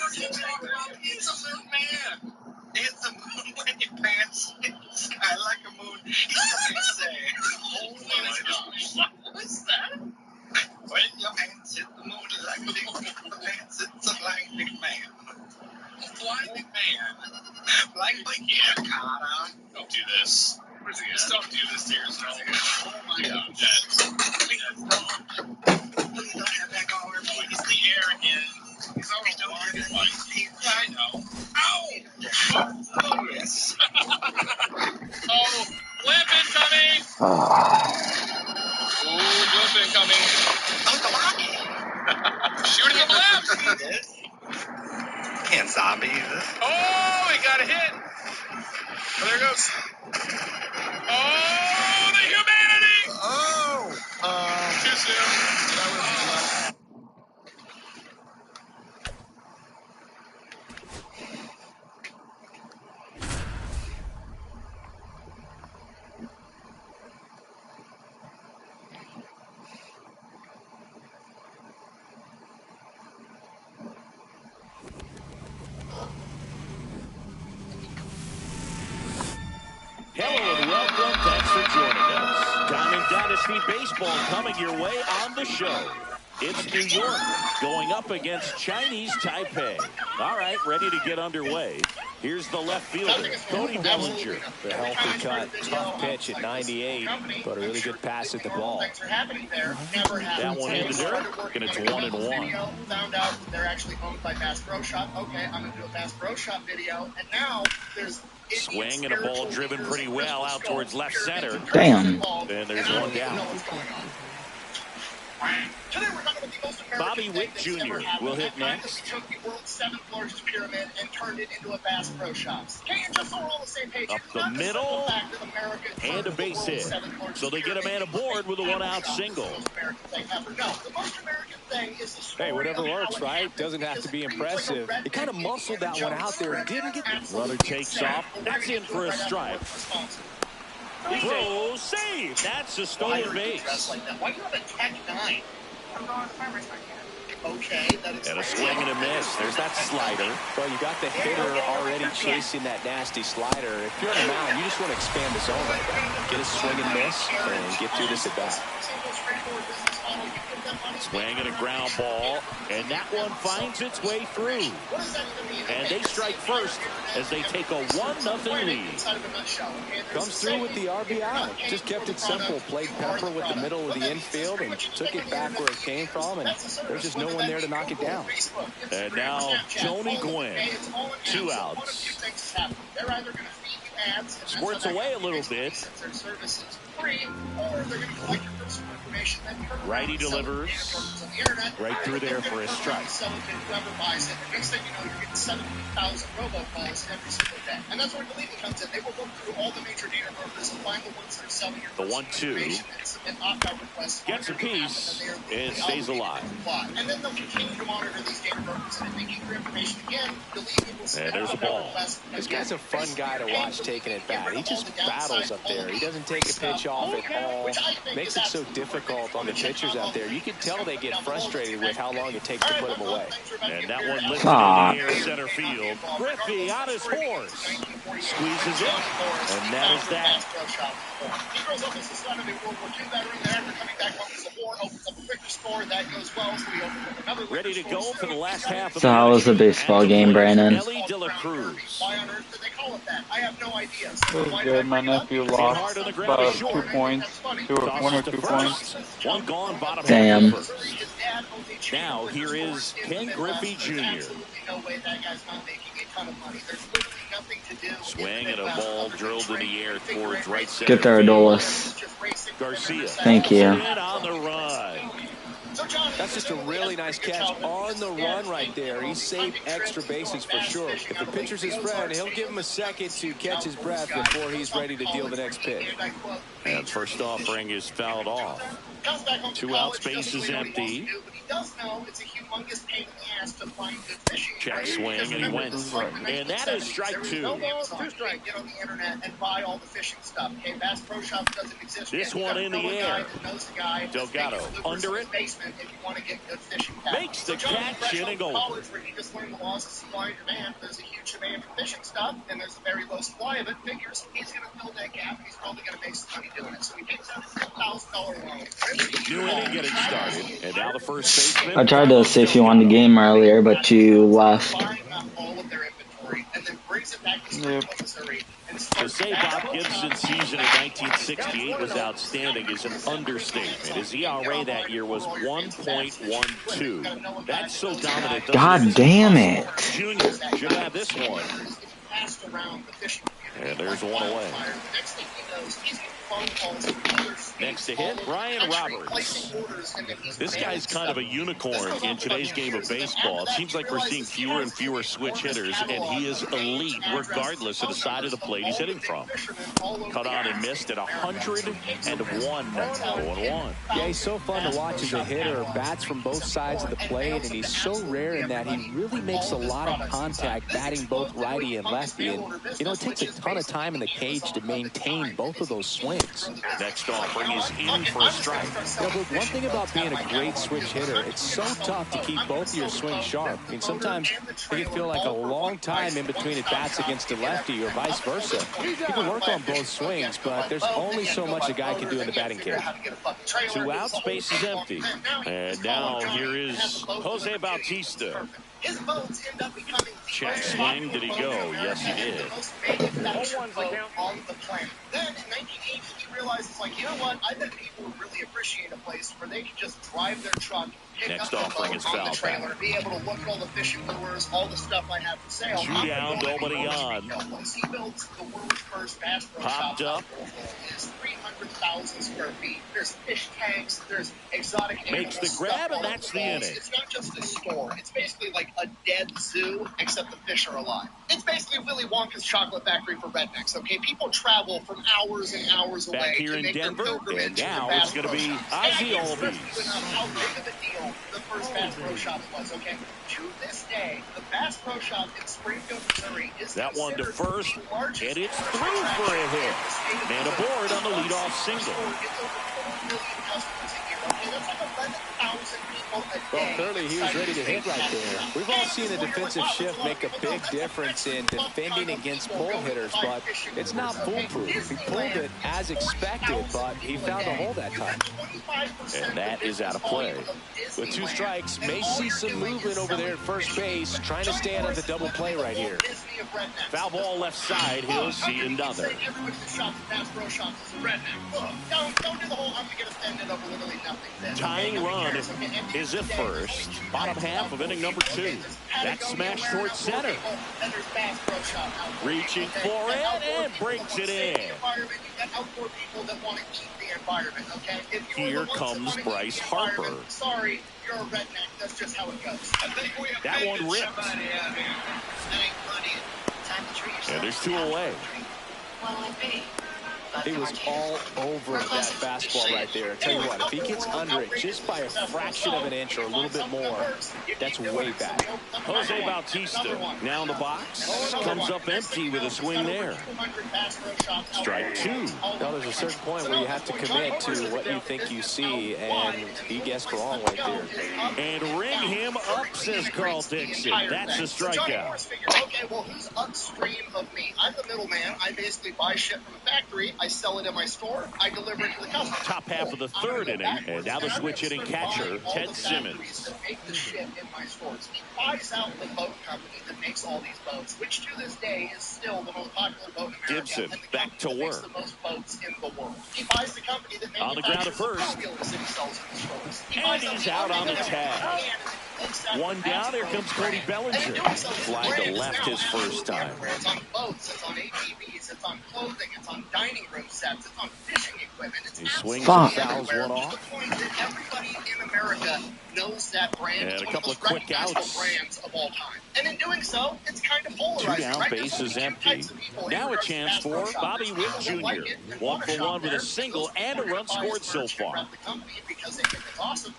are you talking about? It's a moon man. It's a moon when your pants. I like a moon. It's a pet set. Oh, my God. Blip incoming. Shooting him left. Can't zombie this. Oh, he got a hit. Oh, there it goes. Oh, the humanity. Too soon. That was Hello and welcome. Thanks for joining us. Diamond Dynasty Baseball coming your way on the show. It's New York going up against Chinese Taipei. All right, ready to get underway. Here's the left fielder, Cody Bellinger. The healthy cut, tough pitch at 98, but a really good pass at the ball. That one in the dirt, and it's 1-1. Found out they're actually owned by Bass Pro Shop. Okay, I'm going to do a Bass Pro Shop video, and now there's swing and a ball driven pretty well out towards left center. Damn. And there's one down. Bobby Witt Jr. will hit next. Took the world's 7th largest pyramid and turned it into a Bass Pro Shops. Just so we're all on the same page. Up the middle and a base hit. So they get a man aboard with a 1-out single. Hey, whatever works, right? Doesn't have to be impressive. He kind of muscled that one out there. Didn't get the runner takes off. That's in for a strike. Throw save. That's a stolen base. Why do you have a Tech 9? I'm going to farmer's market. Okay, that is and a swing and a miss. There's that slider. Well, you got the hitter already chasing that nasty slider. If you're on the mound, you just want to expand the zone right there. Get a swing and miss and get through this at bat. Swing and a ground ball, and that one finds its way through. And they strike first as they take a 1-0 lead. Comes through with the RBI. Just kept it simple. Played Pepper with the middle of the infield and took it back where it came from, and there's just no one there to knock it down. And now Tony Gwynn, 2 outs. Squirts away a little bit. Righty delivers right through there for a strike. Next thing you know, you're getting 70,000 robocalls every single day. And that's where Deleted comes in. They will look through all the major data brokers and find the ones that are selling your the 1-2 gets a piece and stays alive. And then they'll continue to monitor these data brokers, and if they get your information again, Deleted will and there's a ball. This guy's a fun guy to watch taking it back. He just battles up there. He doesn't take a pitch off at all. Makes it so difficult on the pitchers out there. You can tell they get frustrated with how long it takes to put him away. And that one lifted in the air center field. Griffey on his horse. Squeezes it. And that is that. He grows up as a son of a World War II veteran. After coming back home as a war, opens up a quicker score. That goes well. So he opens up another ready to go for the last half of So how was the baseball game, Brandon? Ellie De La Cruz. Why on earth did they call it that? I have no idea. It was good. My nephew lost about 2 points. 1 or 2 points. One gone, bottom Damn. half. Now here is Ken Griffey Jr. No way that guy's not making a ton of money. There's literally nothing to do. Swing and a ball drilled in the air towards right center. Get there, Adolis. Garcia. Thank you. On the run. That's just a really nice catch on the run right there. He saved extra bases for sure. If the pitcher's his friend, he'll give him a second to catch his breath before he's ready to deal the next pitch. And first offering is fouled off. 2 outs, base is empty. Check swing, and he went. And that is strike 2. No balls, 2 strike. Get on the internet and buy all the fishing stuff. Okay, Bass Pro Shop doesn't exist. This one in the air. Delgado under it. Makes the catch in and goal. Where you just learn the laws of supply and demand. There's a huge demand for fishing stuff, and there's a very low supply of it. Figures he's going to fill that gap. He's probably going to make some money doing it. So he takes out a $10,000 loan. New inning getting started, and now the first baseman. I tried to see if you won the game earlier, but you left. Yep. To say Bob Gibson's season in 1968 was outstanding is an understatement. His ERA that year was 1.12. That's so dominant. God damn it. Junior should have this one. And there's one away. phone calls from other states. Next to hit, Ryan Roberts. This guy's kind of a unicorn in today's game of baseball. It seems like we're seeing fewer and fewer switch hitters, and he is elite regardless of the side of the plate he's hitting from. Cut on and missed at 101. 0-1. Yeah, he's so fun to watch as a hitter. Bats from both sides of the plate, and he's so rare in that he really makes a lot of contact batting both righty and lefty. And, you know, it takes a ton of time in the cage to maintain both of those swings. Next offering is in for a strike. Yeah, but one thing about being a great switch hitter, it's so tough to keep both of your swings sharp. I mean, sometimes it can feel like a long time in between at bats against a lefty or vice versa. You can work on both swings, but there's only so much a guy can do in the batting cage. 2 outs, base is empty. And now here is Jose Bautista. His votes end up becoming check swing. Did he go? Yes, he did. On the planet. Then in 1980, he realizes, like, you know what? I bet people would really appreciate a place where they could just drive their truck, pick up the boat on the trailer, be able to look at all the fishing lures, all the stuff I have for sale. 2 down, nobody on. He builds the world's first bass pro popped shop. Up. It is 300,000 square feet. There's fish tanks. There's exotic animals. Makes the grab, and that's the inning. It's not just a store. It's basically like a dead zoo, except the fish are alive. It's basically Willy Wonka's chocolate factory for rednecks, okay? People travel from hours and hours away back here to in make Denver, their pilgrimage and to now the it's going to be Ozzie Albies. How big of a deal the first Bass Pro Shop was, okay? To this day, the Bass Pro Shop in Springfield, Missouri is that one to first, and it's through for a hit. And aboard on the leadoff single. Well, clearly he was ready to hit right there. We've all seen a defensive shift make a big difference in defending against pull hitters, but it's not foolproof. He pulled it as expected, but he found a hole that time. And that is out of play. With 2 strikes, may see some movement over there at first base, trying to stay out of the double play right here. Foul ball left side, he'll see another. Tying run is at first. Bottom half of inning number 2. That smash towards center. Reaching for it and breaks it in. Here comes Bryce Harper. Sorry, you're a redneck. That's just how it goes. That one ripped. And there's 2 away. He was all over that fastball right there. I tell you what, if he gets under it just by a fraction of an inch or a little bit more, that's way back. Jose Bautista now in the box. Comes up empty with a swing there. Strike 2. Now there's a certain point where you have to commit to what you think you see, and he guessed wrong right there. And ring him up, says Carl Dixon. That's a strikeout. Okay, well, who's upstream of me? I'm the middleman. I basically buy shit from a factory. I sell it in my store. I deliver it to the customer. Top half of the 3rd inning, and now the switch hitting catcher, Ted Simmons. Make the shit in my stores. He buys out the boat company that makes all these boats, which to this day is still the most popular boat in America. Gibson back to work. The most boats in the world. He buys the company that on the ground at first. And he's out on the tag. 1 down, here comes Cody Bellinger. Fly to left his first time. It's on boats, it's on ATVs, it's on clothing, it's on dining room sets, it's on fishing equipment. He swings and fouls one off. To the point that everybody in America knows that brand. And a couple of quick outs. Brands of all time. And in doing so, it's kind of polarizing. 2 down, right? base is empty. Now a chance for Bobby Witt Jr. 1 for 1 with a single and a run scored so far.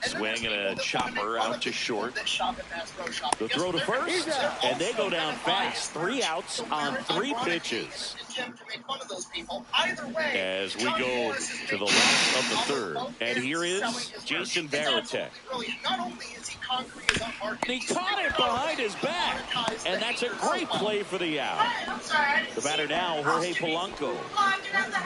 Swing and a chopper out to short. The throw to first, and they go down fast. 3 outs on 3 pitches. As we go to the last of the 3rd. And here is Jason Varitek. He caught it behind his back, and that's a great play for the out. The batter now, Jorge Polanco.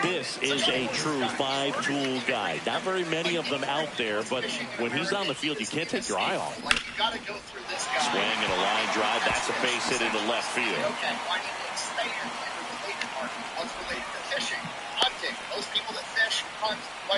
This is a true 5-tool guy. Not very many of them out there, but when he's on the field, you can't take your eye off him. Swing and a line drive. That's a base hit into left field. What's related to fishing? Hunting. Most people that fish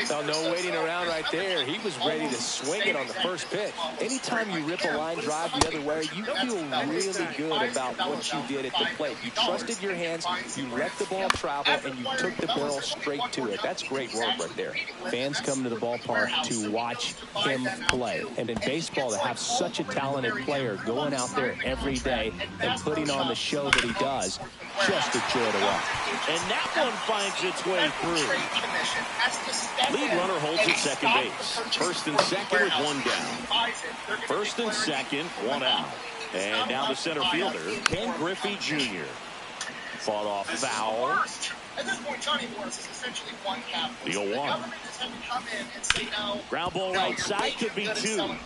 Well, no waiting around right there. He was ready to swing it on the first pitch. Anytime you rip a line drive the other way, you feel really good about what you did at the plate. You trusted your hands, you let the ball travel, and you took the barrel straight to it. That's great work right there. Fans come to the ballpark to watch him play. And in baseball, to have such a talented player going out there every day and putting on the show that he does, just a joy to watch. And that one finds its way through. Lead runner holds at second base. First and second with one down. First and second, one out. And now the center fielder, Ken Griffey Jr. Fought off foul. At this point, Johnny Morris is essentially one cap. The 0-1. Ground ball right side could be two.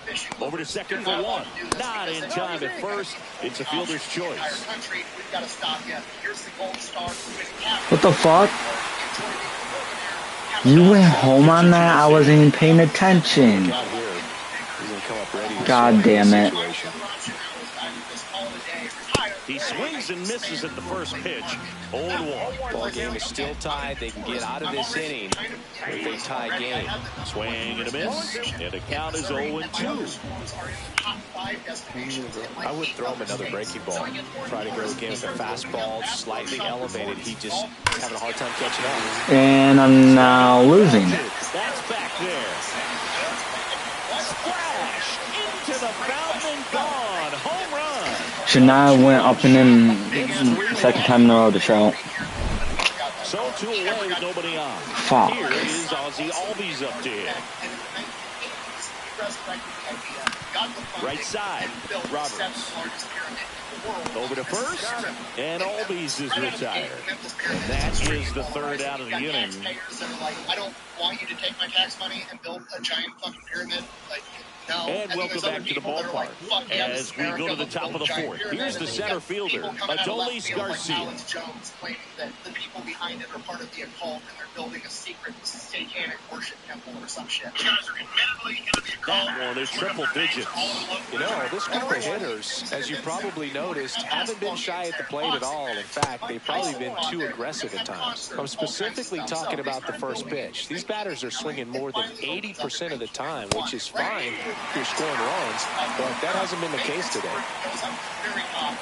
Over to second for one. Not in time at first. It's a fielder's choice. What the fuck? You went home on that? I wasn't even paying attention. God damn it. He swings and misses at the first pitch. 0-1. Ball game is still tied. They can get out of this inning if they tie game. Swing and a miss. And the count is 0-2. I would throw him another breaking ball. Try to go again with a fastball, slightly elevated. He just having a hard time catching up. And I'm now losing. That's back there. Splash into the fountain and gone. Home run. Shania went up and in second time in a row to show. So two away with nobody on. Fuck. Here is Ozzie Albies up to him. Right side, Roberts. Over to first, and Albies is retired. And that is the third out of the inning. I don't want you to take my tax money and build a giant fucking pyramid. No. And welcome back to the ballpark as we go to the top of the fourth. Here's the center fielder, Adolis Garcia. Claiming that the people behind it are part of the occult and they're building a secret satanic worship temple or some shit. That one is triple digits. You know, this group of hitters, as you probably noticed, haven't been shy at the plate at all. In fact, they've probably been too aggressive at times. I'm specifically talking about the first pitch. These batters are swinging more than 80% of the time, which is fine if you're scoring runs, but that hasn't been the case today. Very top,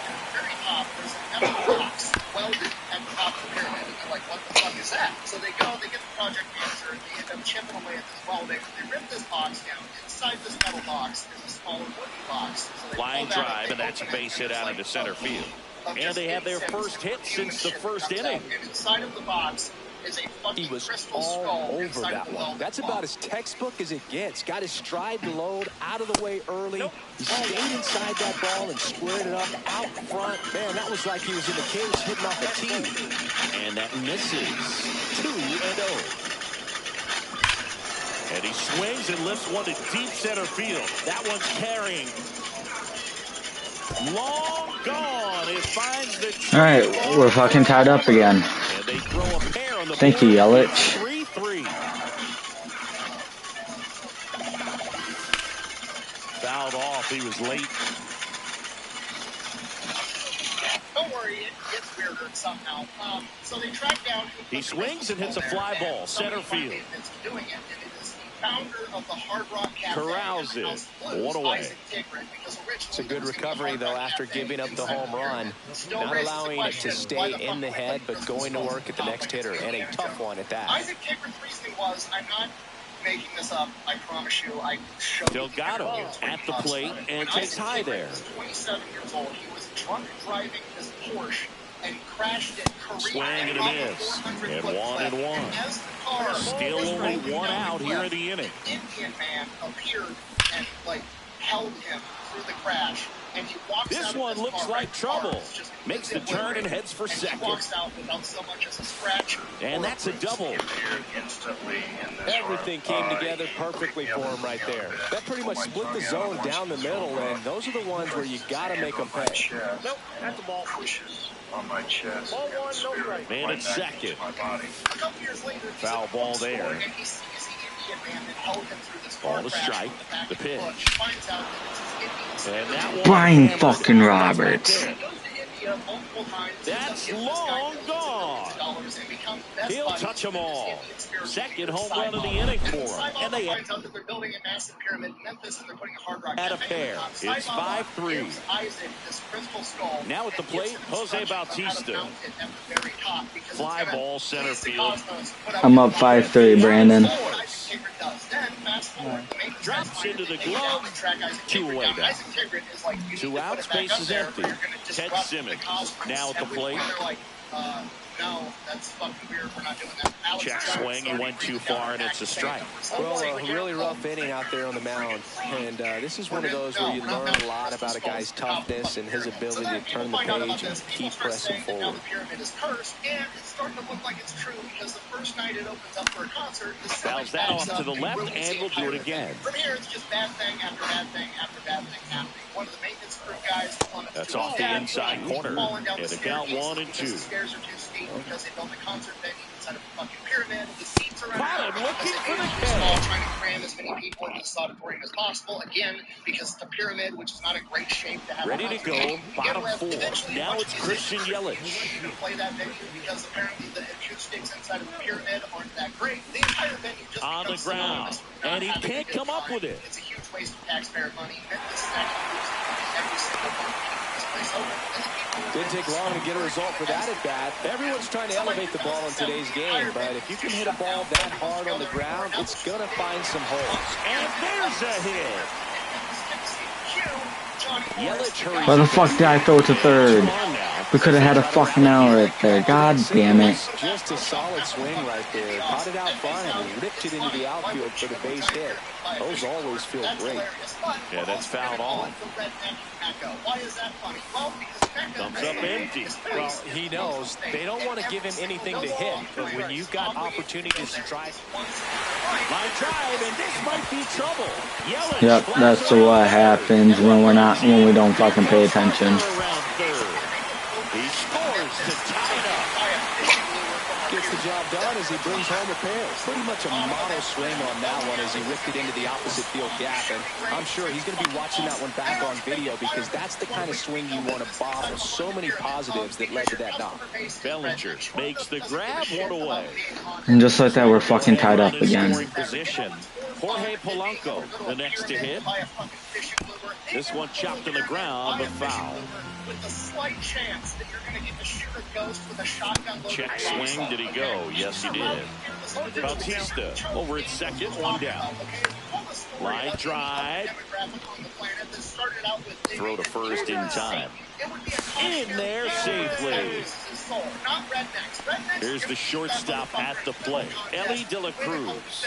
there's another box welded at the top of the pyramid, and they're like, what the fuck is that? So they go, they get the project manager, and they end up chipping away at this welding. They rip this box down. Inside this metal box is a smaller wooden box. So line drive, and that's a base hit out into center field. And they have their first hit since the first inning. And inside of the box is a fucking he was crystal all skull over inside that of the one. That's about as textbook as it gets. Got his stride load out of the way early. He stayed inside that ball and squared it up out front. Man, that was like he was in the cage hitting off a tee. And that misses. 2-0. And he swings and lifts one to deep center field. That one's carrying. Long gone. It finds the... All right, we're fucking tied up again. And they throw a pair on the Thank you, Yelich. 3-3. Fouled off. He was late. Don't worry, it gets weirder somehow. So they track down... He swings and hits a fly ball. Center field. Doing it, and it is the founder of the Hard Rock Cafe. Corrals it. One away. It's a good recovery, though, after giving up the home run. Not allowing it to stay in the head, but going to work at the next hitter, and a tough one at that. Isaac Tigran's reasoning was, I'm not making this up, I promise you. I showed Delgado at the plate and takes high there. He was 27 years old. He was drunk driving his Porsche and crashed it. Swing and a miss. And 1-1. Still only one out here in the inning. Indian man appeared and held him through the crash. And he walks this one looks like trouble. Makes the turn and heads for second. Walks out without so much as a scratch. And that's a double. Everything came together perfectly for him right there. That pretty much split the zone down the middle, and those are the ones where you got to make them pay. Nope, that's the ball. Pushes on my chest. Ball one, no strike. Man at second. A couple years later, foul ball there. And he sees the Indian man that held him through this ball to strike. The pitch. Finds out that it's his Indian. And that one Brian fucking Roberts. idea multiple times. That's long gone. He'll touch them all. Second home run of the inning for him. And they finds out that they're building a massive pyramid in Memphis and they're putting a Hard Rock at a pair. It's 5-3. Now at the plate, Jose Bautista. Fly ball center field. I'm up 5-3, Brandon. Drops into the glove. 2 away now. 2 outs, base is empty. Ted Simmons now at the plate. No, that's fucking weird. We're not doing that. Check swing. He went too far, and it's a strike. Well, a really rough inning out there on the mound. And this is one of those where you learn a lot about a guy's toughness and his ability to turn the page and keep pressing forward. The pyramid is cursed, and it's starting to look like it's true because the first night it opens up for a concert. Bounce that off to the left, and we'll do it again. From here, it's just bad thing after bad thing after bad thing happening. One of the maintenance crew guys. That's off the inside corner. And the count 1-2. The stairs are too steep because they built a concert venue inside of a fucking pyramid. The seats are Bottom looking for the small, trying to cram as many people into this auditorium as possible. Again, because it's a pyramid, which is not a great shape to have. Ready to go. Bottom 4. Now it's Christian Yelich. To play that venue because apparently the acoustics inside of the pyramid aren't that great. The entire venue just on the ground, and he can't come up with it. It's a huge waste of taxpayer money. Memphis is actually losing every single month to keep this place open. Didn't take long to get a result for that at bat. Everyone's trying to elevate the ball in today's game, but if you can hit a ball that hard on the ground, it's going to find some holes. And there's a hit. Yelich hurries. Why the fuck did I throw it to third? We could have had a fucking hour right there. God damn it. Just a solid swing right there. Caught it out fine and ripped it into the outfield for the base hit. Those always feel great. Yeah, that's fouled off. Why is that funny? Well, comes up empty. Well, he knows they don't want to give him anything to hit, but when you've got opportunities to try. Line drive, and this might be trouble. Yelich. Yep, that's what happens when we don't fucking pay attention. He scores to tie it up. Gets the job done as he brings home a pair. Pretty much a model swing on that one as he ripped it into the opposite field gap. And I'm sure he's going to be watching that one back on video because that's the kind of swing you want to bottle. So many positives that led to that knock. Bellinger makes the grab, 1 away. And just like that, we're fucking tied up again. Position. Jorge Polanco, the next to hit. This one chopped on the ground, but foul. With a slight chance that you're going to get to shoot a ghost with a shotgun. Check swing, did he go? Yes, he did. Bautista over at second, 1 down. Line drive. Throw to first in time. In there safely. Here's the shortstop at the plate, Elly De La Cruz.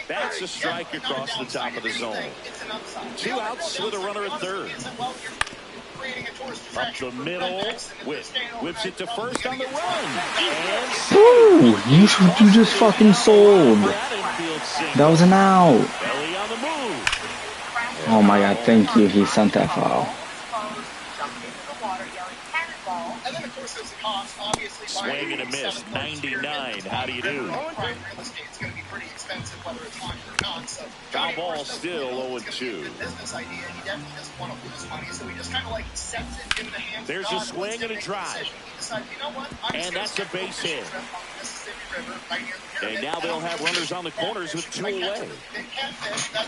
That's a strike across the top of the zone. 2 outs with a runner at third. Up the middle, whips it to first on the run. Ooh, you just fucking sold. That was an out. Oh my god, thank you. He sent that foul. Swing and a miss, 99. How do you do? Foul ball still 0-2. There's a swing and a drive. And that's a base hit. And now they'll have runners on the corners with 2 away. Well, that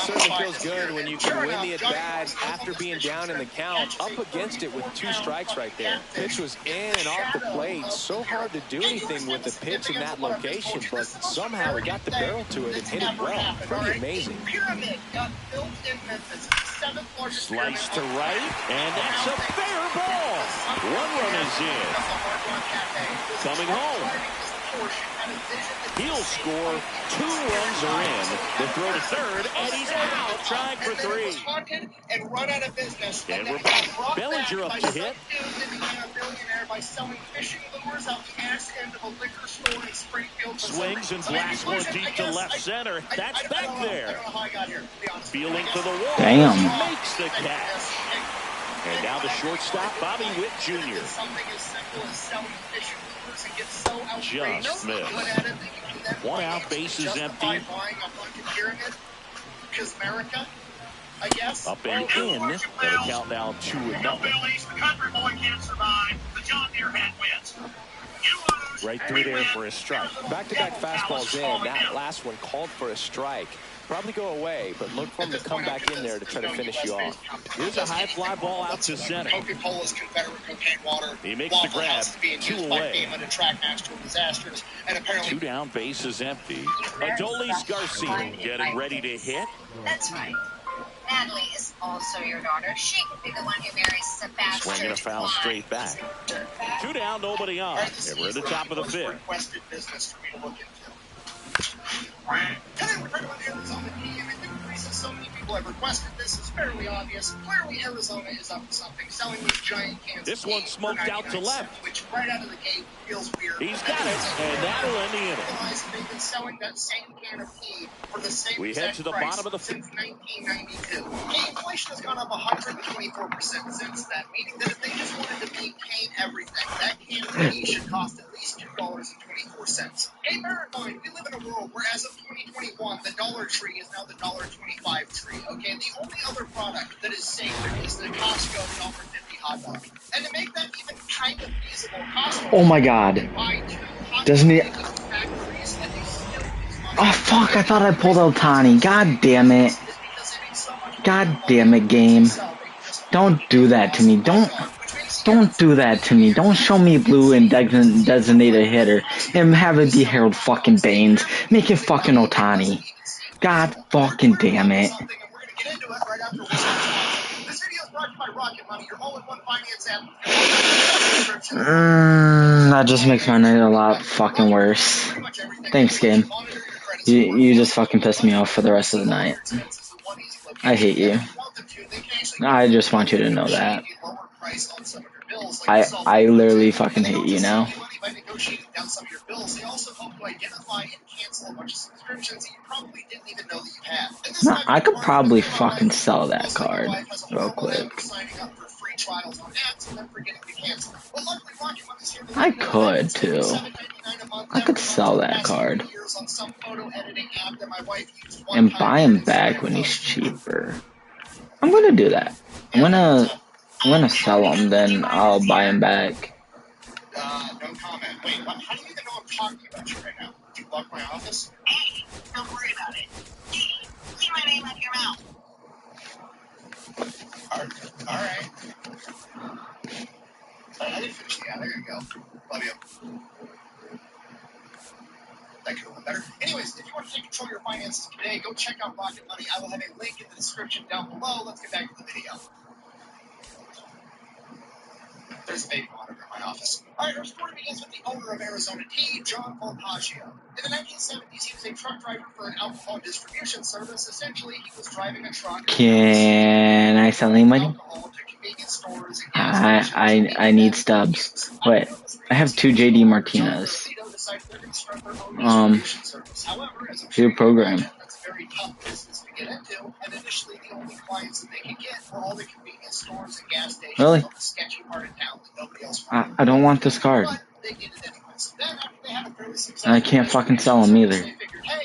certainly feels good when you can win the at-bat after being down in the count, up against it with 2 strikes right there. Pitch was in and off the plate. So hard to do anything with the pitch in that location, but somehow he got the barrel to it and hit it well. Pretty amazing. Slice to right, and that's a fair ball. 1 run is in. Coming home. He'll score. 2 runs are in. The throw to third, and he's out. Trying for 3. And run out of business. And we're back. Bellinger up to hit. Swings and blasts one deep to left center. That's back there. Feeling to the wall. Damn. Makes the catch. And now the shortstop, Bobby Witt Jr. Just missed. 1 out, base is empty. I guess. Up and in. Got a count now 2-0. The country boy can't survive. The John Deere head wins. Right through there for a strike. Back-to-back fastballs in. That last one called for a strike. Probably go away, but look for him to come back in there to try to finish you off. Here's a high fly ball out to center. Coca-Cola's Confederate cocaine water. He makes the grab. 2 away. Track natural disasters, and apparently 2 down, base is empty. Adolis Garcia getting ready to hit. That's right. Natalie is also your daughter. She could be the one who marries Sebastian. Swinging a foul straight back. 2 down, nobody on. And we're at the top of the 5th. Requested business for me to look into. And then we're talking about Arizona team, and the reason so many people have requested this is fairly obvious. Clearly, Arizona is up to something, selling these giant cans. This one smoked out to left. Which right out of the gate feels weird. He's got it, and that'll end the inning. They've been selling that same can of tea for the same we head to the bottom of the 5th. Since 1992. Hey, inflation has gone up 124% since then, meaning that if they just wanted to maintain everything, that can of tea should cost at least $2.24. Hey, bear in mind, we live in a world where as of 2021, the Dollar Tree is now the $1.25 tree. Okay, the only other product that is sacred is the Costco $1.50 hot dog. And to make that even kind of feasible, Costco. Oh my God! Doesn't he? Oh fuck! I thought I pulled Ohtani. God damn it! God damn it, game! Don't do that to me. Don't do that to me. Don't show me blue and designate a hitter and have it be Harold fucking Baines. Make it fucking Ohtani. God fucking damn it. That just makes my night a lot fucking worse. Thanks, game. You just fucking pissed me off for the rest of the night. I hate you. I just want you to know that. I literally fucking hate you now. No, I could probably fucking sell that card real quick. I could too. I could sell that card and buy him back when he's cheaper. I'm gonna do that. I'm gonna sell him, then I'll buy him back. No comment. Wait, how do you even know I'm talking about you right now? Did you block my office? Hey, don't worry about it. Keep my name out of your mouth. Alright. I didn't finish the ad. There you go. Love you. That could have went better. Anyways, if you want to take control of your finances today, go check out Rocket Money. I will have a link in the description down below. Let's get back to the video. There's a baby monitor in my office. Alright, our story begins with the owner of Arizona Tea, John Volpaggio. In the 1970s, he was a truck driver for an alcohol distribution service. Essentially, he was driving a truck. Can I sell any money? I need stubs. Wait, I have 2 JD Martinez. Do a program. That's a very tough business to get into, and initially the only clients that they could get were all the convenience stores and gas stations really? on the sketchy part of town that nobody else wanted. I don't want this card. But they did it anyways. Then after they had a fairly successful I can't fucking sell them either.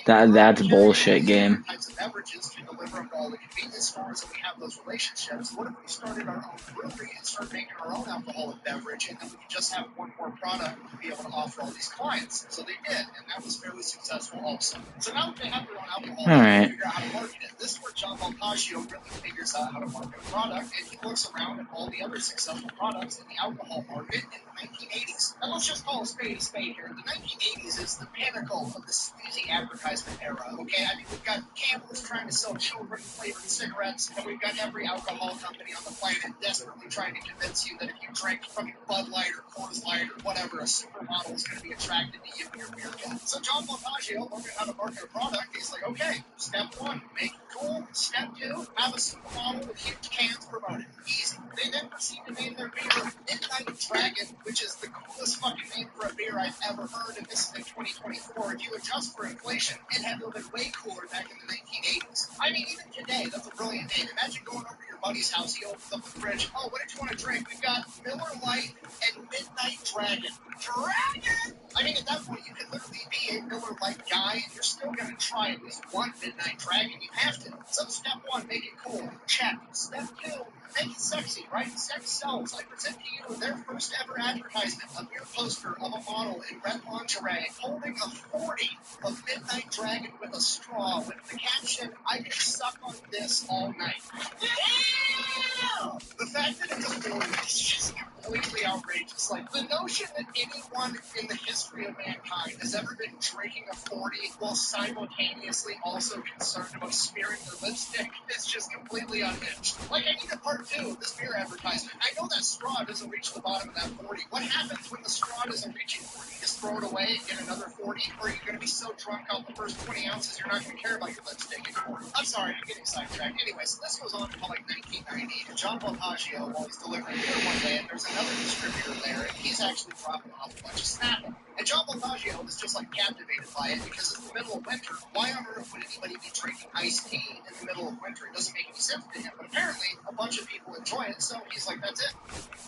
That's bullshit, game. Beverages to deliver them to all the convenience stores, and we have those relationships. What if we started our own brewery and started making our own alcoholic beverage, and then we could just have one more product to be able to offer all these clients? So they did, and that was fairly successful also. So now that they have their own alcohol, they figure out how to market it. This is where John Volpaggio really figures out how to market a product, and he looks around at all the other successful products in the alcohol market in the 1980s. Now let's just call a spade here. The 1980s is the pinnacle of the sleazy advertisement era, okay? I mean, we've got Campbell's trying to sell children-flavored cigarettes, and we've got every alcohol company on the planet desperately trying to convince you that if you drink from Bud Light or Coors Light or whatever, a supermodel is going to be attracted to you and your beer can. So John Volpaggio learned how to market a product. He's like, okay, step 1, make it cool. Step 2, have a supermodel with huge cans promoted. Easy. They then proceed to name their beer Midnight Dragon, which is the coolest fucking name for a beer I've ever heard, and this is in 2024. If you adjust for inflation, it had to have been way cooler back in the 1980s. I mean, even today, that's a brilliant name. Imagine going over to your buddy's house, he opens up the fridge. Oh, what did you want to drink? We've got Miller Lite and Midnight Dragon. Dragon! I mean, at that point, you could literally be a Miller-like guy, and you're still going to try at least one Midnight Dragon. You have to. So step one, make it cool. Check. Step two, make it sexy, right? Sex sells. I present to you their first ever advertisement, a mere poster of a model in red lingerie holding a 40 of Midnight Dragon with a straw with the caption, I can suck on this all night. Yeah! The fact that it's a 40 is just completely outrageous. Like, the notion that anyone in the history of mankind has ever been drinking a 40 while simultaneously also concerned about smearing their lipstick is just completely unhinged. Like, I need a part two of this beer advertisement. I know that straw doesn't reach the bottom of that 40. What happens when the straw doesn't reach you? You just throw it away and get another 40? Or are you going to be so drunk out the first 20 ounces you're not going to care about your lipstick anymore? I'm sorry, I'm getting sidetracked. Anyway, so this goes on until like 1990. And John Voltaggio, while he's delivering beer one day, and there's another distributor there, and he's actually dropping off a bunch of Snapple. And John Voltaggio was just like captivated by it because it's the middle of winter. Why on earth would anybody be drinking iced tea in the middle of winter? It doesn't make any sense to him. But apparently, a bunch of people enjoy it, so he's like, that's it.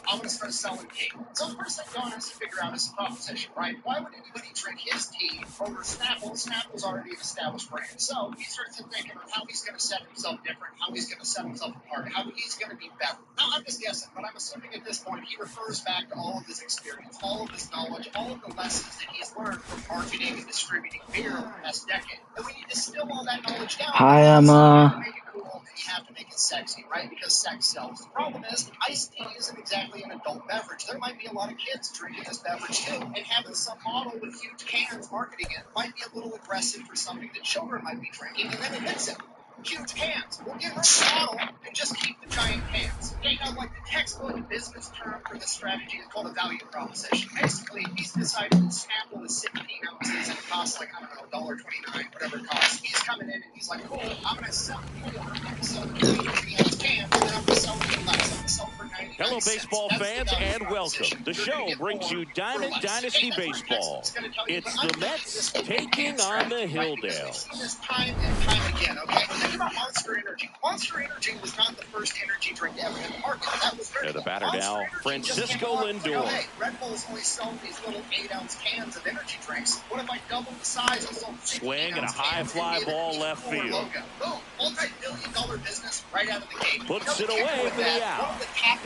I'm going to start selling tea. So the first thing John has to figure out is the proposition, right? Why would anybody drink his tea over Snapple? Snapple's already an established brand. So he starts thinking of how he's going to set himself different, how he's going to set himself apart, how he's going to be better. Now, I'm just guessing, but I'm assuming at this point he refers back to all of his experience, all of his knowledge, all of the lessons that he's learned from marketing and distributing beer over the past decade. And when you distill all that knowledge down, Hi, you Emma. have to make it cool and you have to make it sexy, right? Because sex sells. The problem is, iced tea isn't exactly an adult beverage. There might be a lot of kids drinking this beverage too, and having some model with huge cans marketing it might be a little aggressive for something that children might be drinking, and then admits it. Huge cans. We'll get rid of the bottle and just keep the giant cans. Okay, now, like, the textbook business term for this strategy is called a value proposition. Basically, he's decided that Snapple is 16 ounces and it costs, like, I don't know, $1.29, whatever it costs. He's coming in and he's like, cool, I'm going to sell it more. I'm going to sell it in 23-ounce cans, and then I'm going to sell it for less. I'm going to sell it for 99 Hello, cents. baseball fans, and welcome. The show brings you Diamond Dynasty Baseball. It's the Mets taking on the Hilldale. We've seen this time and time again, okay? Think about Monster Energy. Monster Energy was not the first energy drink ever in the market. That was Red Bull. The batter now, Francisco Lindor. Hey, Red Bull's only selling these little 8-ounce cans of energy drinks. What if I double the size and sold 16 Swing and a high fly ball left field. Boom, multi-billion-dollar business right out of the gate. Puts it away for the out.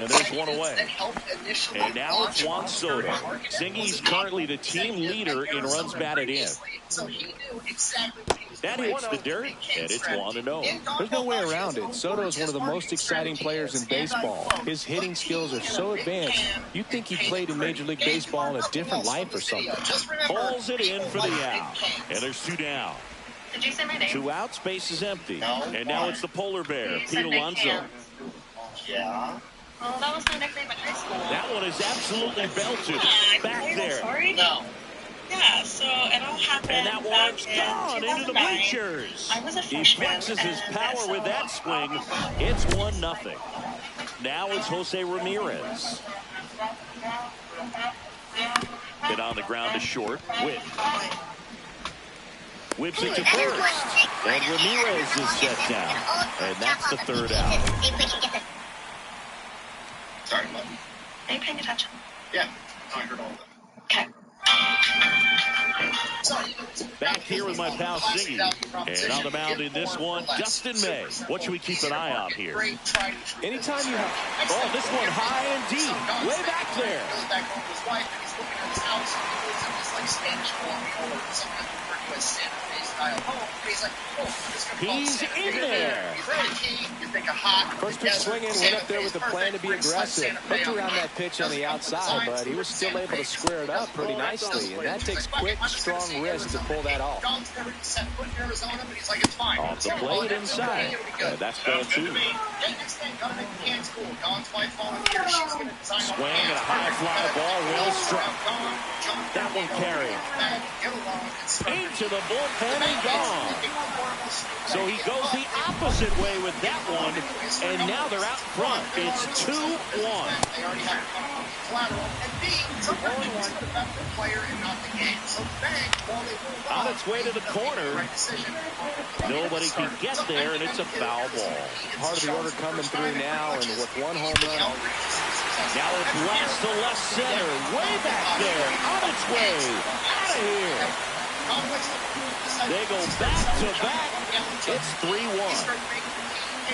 And there's one away. And now it's Juan Soto. Zingy's currently the team leader in runs batted in. So he knew exactly what he was doing. That hits the dirt, and it's 1-0. There's no way around it. Soto is one of the most exciting players in baseball. His hitting skills are so advanced, you'd think he played in Major League Baseball in a different life or something. Pulls it in for the out. And there's 2 down. Did you say my name? 2 out, space is empty. And now it's the polar bear, Pete Alonso. Yeah. Well, that was my nickname in high school. That one is absolutely belted. Back there. Sorry? No. Yeah, so it all happened. And that one's gone into the bleachers. I was a He freshman. flexes his power with that swing. It's 1-0. Now it's Jose Ramirez. Hit on the ground to short. Whip. Whips it to first. And Ramirez is set down. And that's the 3rd out. Sorry, bud. Are you paying attention? Yeah, I heard all of them. Okay. Back here with my pal Zingy. And on the mound in this one, Dustin May. What should we keep an eye on here? Anytime you have... Oh, this one high and deep. Way back there. Goes back home with his wife, and he's looking at his house, and he lives in this, like, Spanish colonial or sometimes referred to as Santa Fe style home. And he's like, oh, this is going to He's in there. You think a key, you think a hot. First pitch swinging, went up there with the plan to be aggressive. Hooked around that pitch on the outside, but he was still able to square it up pretty nicely. And that takes quick, strong wrist to pull that off. Don's never set foot in Arizona, but he's like, it's fine. Off the plate inside. That's ball 2. Next thing, gotta make the cans cool. Don's wife volunteers. She's going to design all the Swing cans. and a high fly ball, well struck. That one carrying. Into the bullpen and gone. So he goes the opposite way with that one, and now they're out front. It's 2-1. They already have collateral. And B, sometimes you want the better player and not the game. So bang, while they move On its way to the corner. Nobody can get there, and it's a foul ball. Part of the order coming through now, and with 1 home run. Now it blasts to left center. Way back there. On its way. Out of here. They go back to back. It's 3-1.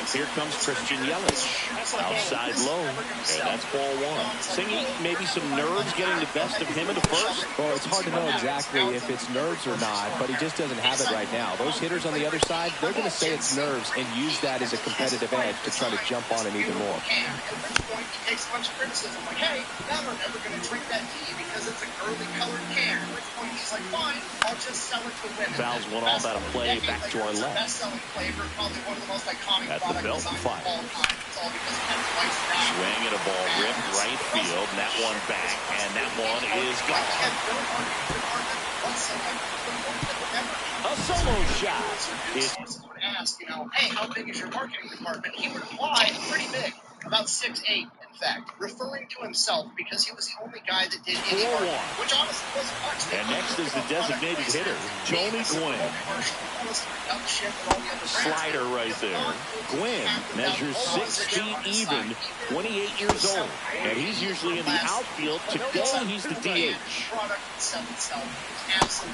Here comes Christian Yelich. Outside low. And that's ball one. Singy, maybe some nerves getting the best of him in the first? Well, it's hard to know exactly if it's nerves or not, but he just doesn't have it right now. Those hitters on the other side, they're going to say it's nerves and use that as a competitive edge to try to jump on him even more. At which point, he takes a bunch of criticism. Like, hey, now I'm never going to drink that tea because it's a girly colored can. At which point, he's like, fine, I'll just sell it to women. Fouls one off out of play, back to our left. Best-selling flavor, probably one of the most iconic at the belt fire. Swing at a ball ripped right field, and that one back, and that one is gone. A solo shot. It's ask, hey, how big is your marketing department? He would reply, pretty big, about 6'8", in fact, referring to himself because he was the only guy that did any marketing, which honestly wasn't much. And next is the designated hitter, Tony Gwynn. Slider right there. Gwynn measures 6 feet even, 28 years old. And he's usually in the outfield. Today he's the DH.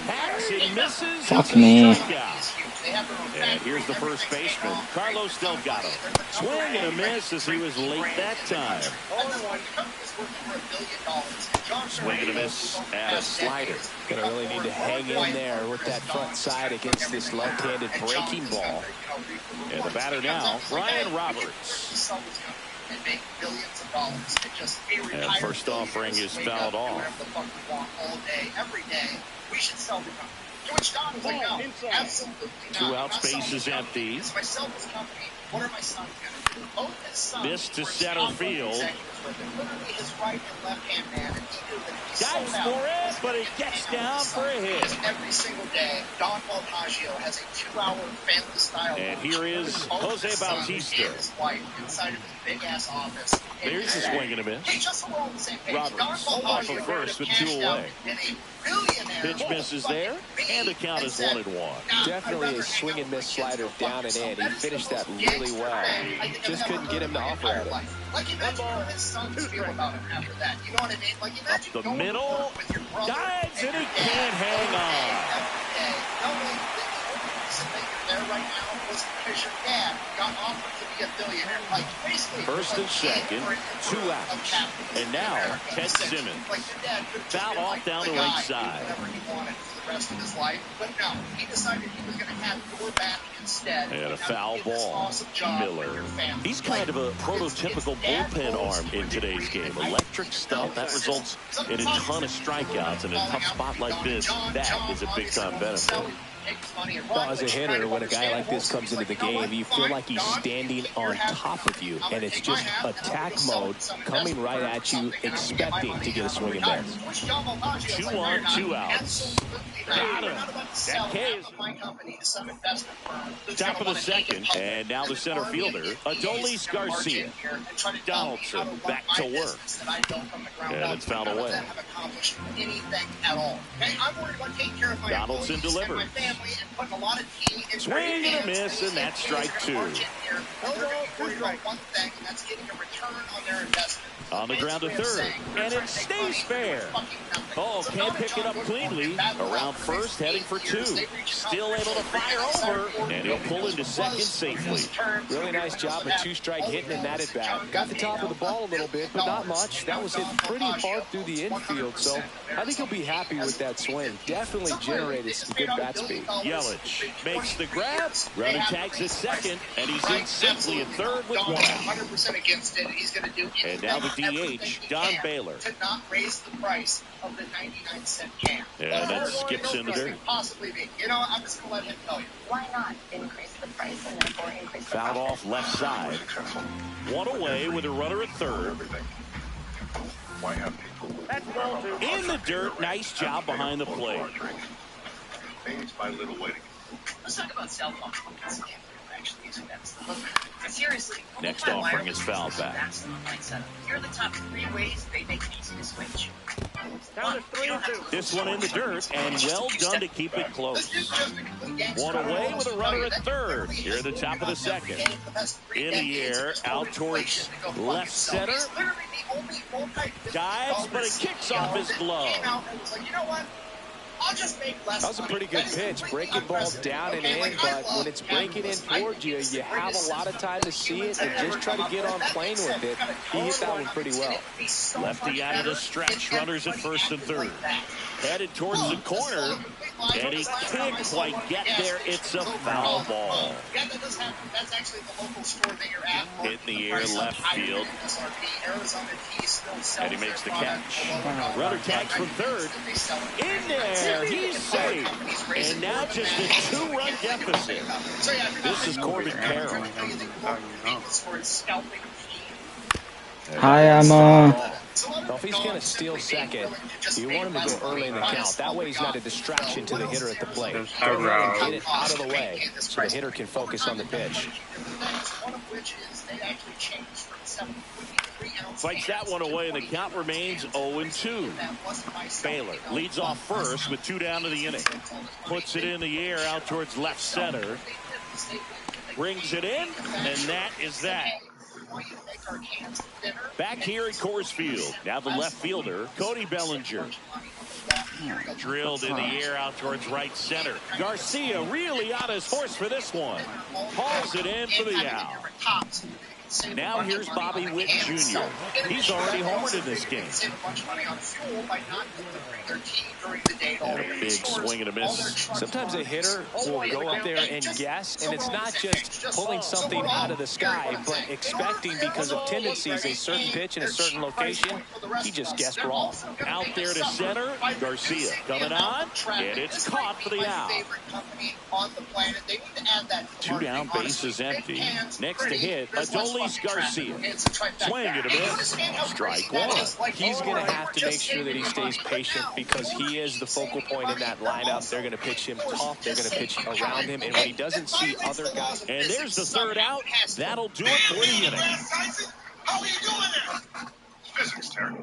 Hacks and misses. Fuck me. And here's the first baseman, Carlos Delgado. Swing and a miss as he was late that time. Swing and a miss and a slider. Gonna really need to hang in there with that front side against this left-handed breaking ball. And the batter now, Ryan Roberts. And make billions of dollars. And first offering is fouled off. All day, every day. We should sell the company. To which Don was like, no, absolutely not. 2 out, space is empty. If I sell this company, what are my sons going to do? Both his sons. Missed to center field. Literally his right and left hand man. And he knew that he dives for it, but it gets down for a hit. Every single day, Don Voltaggio has a 2-hour family style. And here is Jose Bautista. And his wife inside of his big ass office. There's a swing and a miss. Hey, just so we're all on the same page. Roberts off of first with 2 away. Pitch misses there, and the count is 1-1. Definitely a swing and miss slider down and in. He finished that really well. Just couldn't get him to offer at him. Like, imagine how his sons feel about him after that. You know what I mean? Like, imagine up the middle, dives, and he can't hang on. Not only the reason that you're there right now was because your dad got offered to be a billionaire. Like, basically, first and second, 2 outs. And now, Ted Simmons. Foul off down the right side. Whatever he wanted for the rest of his life. But no, he decided he was going to have your back instead. And a foul ball. Miller. He's kind of a prototypical bullpen arm in today's game. Electric stuff. That results in a ton of strikeouts. And in a tough spot like this, that is a big-time benefit. Well, as a hitter, when a guy like this comes into the game, you feel like he's standing on top of you, and it's just attack mode coming right at you, expecting to get a swing and miss. 2 on, 2 outs. Got him. That K is top of the second, and now the center fielder, Adolis Garcia. Donaldson back to work. And it's fouled away. Donaldson delivers. Swing and a miss, and that's strike 2. On the ground to third, and it stays fair. Oh, can't pick it up cleanly. Around first, heading for 2. Still able to fire over, and he'll pull into second safely. Really nice job of 2-strike hitting in that at bat. Got the top of the ball a little bit, but not much. That was hit pretty hard through the infield, so I think he'll be happy with that swing. Definitely generated some good bat speed. Yelich makes the grab, running tags at second, and he's in simply at third with 1 out. And now the DH, Don Baylor. To not raise the price of the 99-cent can. And that skips into dirt. Possibly be. You know, I'm just going to let him tell you. Why not increase the price and therefore increase the fouled off left side. 1 away with a runner at third. In the dirt, nice job behind the plate. Let's talk about cell phones. actually using that as the hooker. Seriously. Next offering is foul back. That's the line setup. Here are the top 3 ways they make it easy to switch. Down to 3 and 2. This one in the dirt, and well done to keep it close. One away with a runner at third. Here at the top of the second. In the air, out towards left center. Dives, but it kicks off his glove. That was a pretty good pitch. Breaking ball down and in, but when it's breaking in towards you, you have a lot of time to see it and just try to get on plane with it. He hit that one pretty well. Lefty out of the stretch. Runners at first and third. Headed towards the corner, and he can't quite get there. It's a foul ball. Hit in the air left field. And he makes the catch. Runner tags from third. In there, he's safe. And now just a 2-run deficit. This is Corbin Carroll. Hi, Emma. Well, if he's going to steal second, you want him to go early in the count. That way he's not a distraction to the hitter at the plate. Go ahead and get it out of the way so the hitter can focus on the pitch. Fights that one away, and the count remains 0-2. Baylor leads off first with 2 down to the inning. Puts it in the air out towards left center. Brings it in, and that is that. Back here at Coors Field, now the left fielder, Cody Bellinger. Drilled in the air out towards right center. Garcia really on his horse for this one. Hauls it in for the out. Now here's Bobby Witt Jr. He's already homered in this game. And a big swing and a miss. Sometimes a hitter will go up there and guess, and it's not just pulling something out of the sky, but expecting because of tendencies a certain pitch in a certain location, he just guessed wrong. Out there to center, Garcia coming on, and it's caught for the out. 2 down, bases empty. Next to hit, Adolis Garcia. Swing and a miss. Strike one. He's going to have to make sure that he stays patient because he is the focal point in that lineup. They're going to pitch him tough. They're going to pitch around him. And when he doesn't see other guys. And there's the third out. That'll do it for the inning. How are you doing there? Physics, Terry.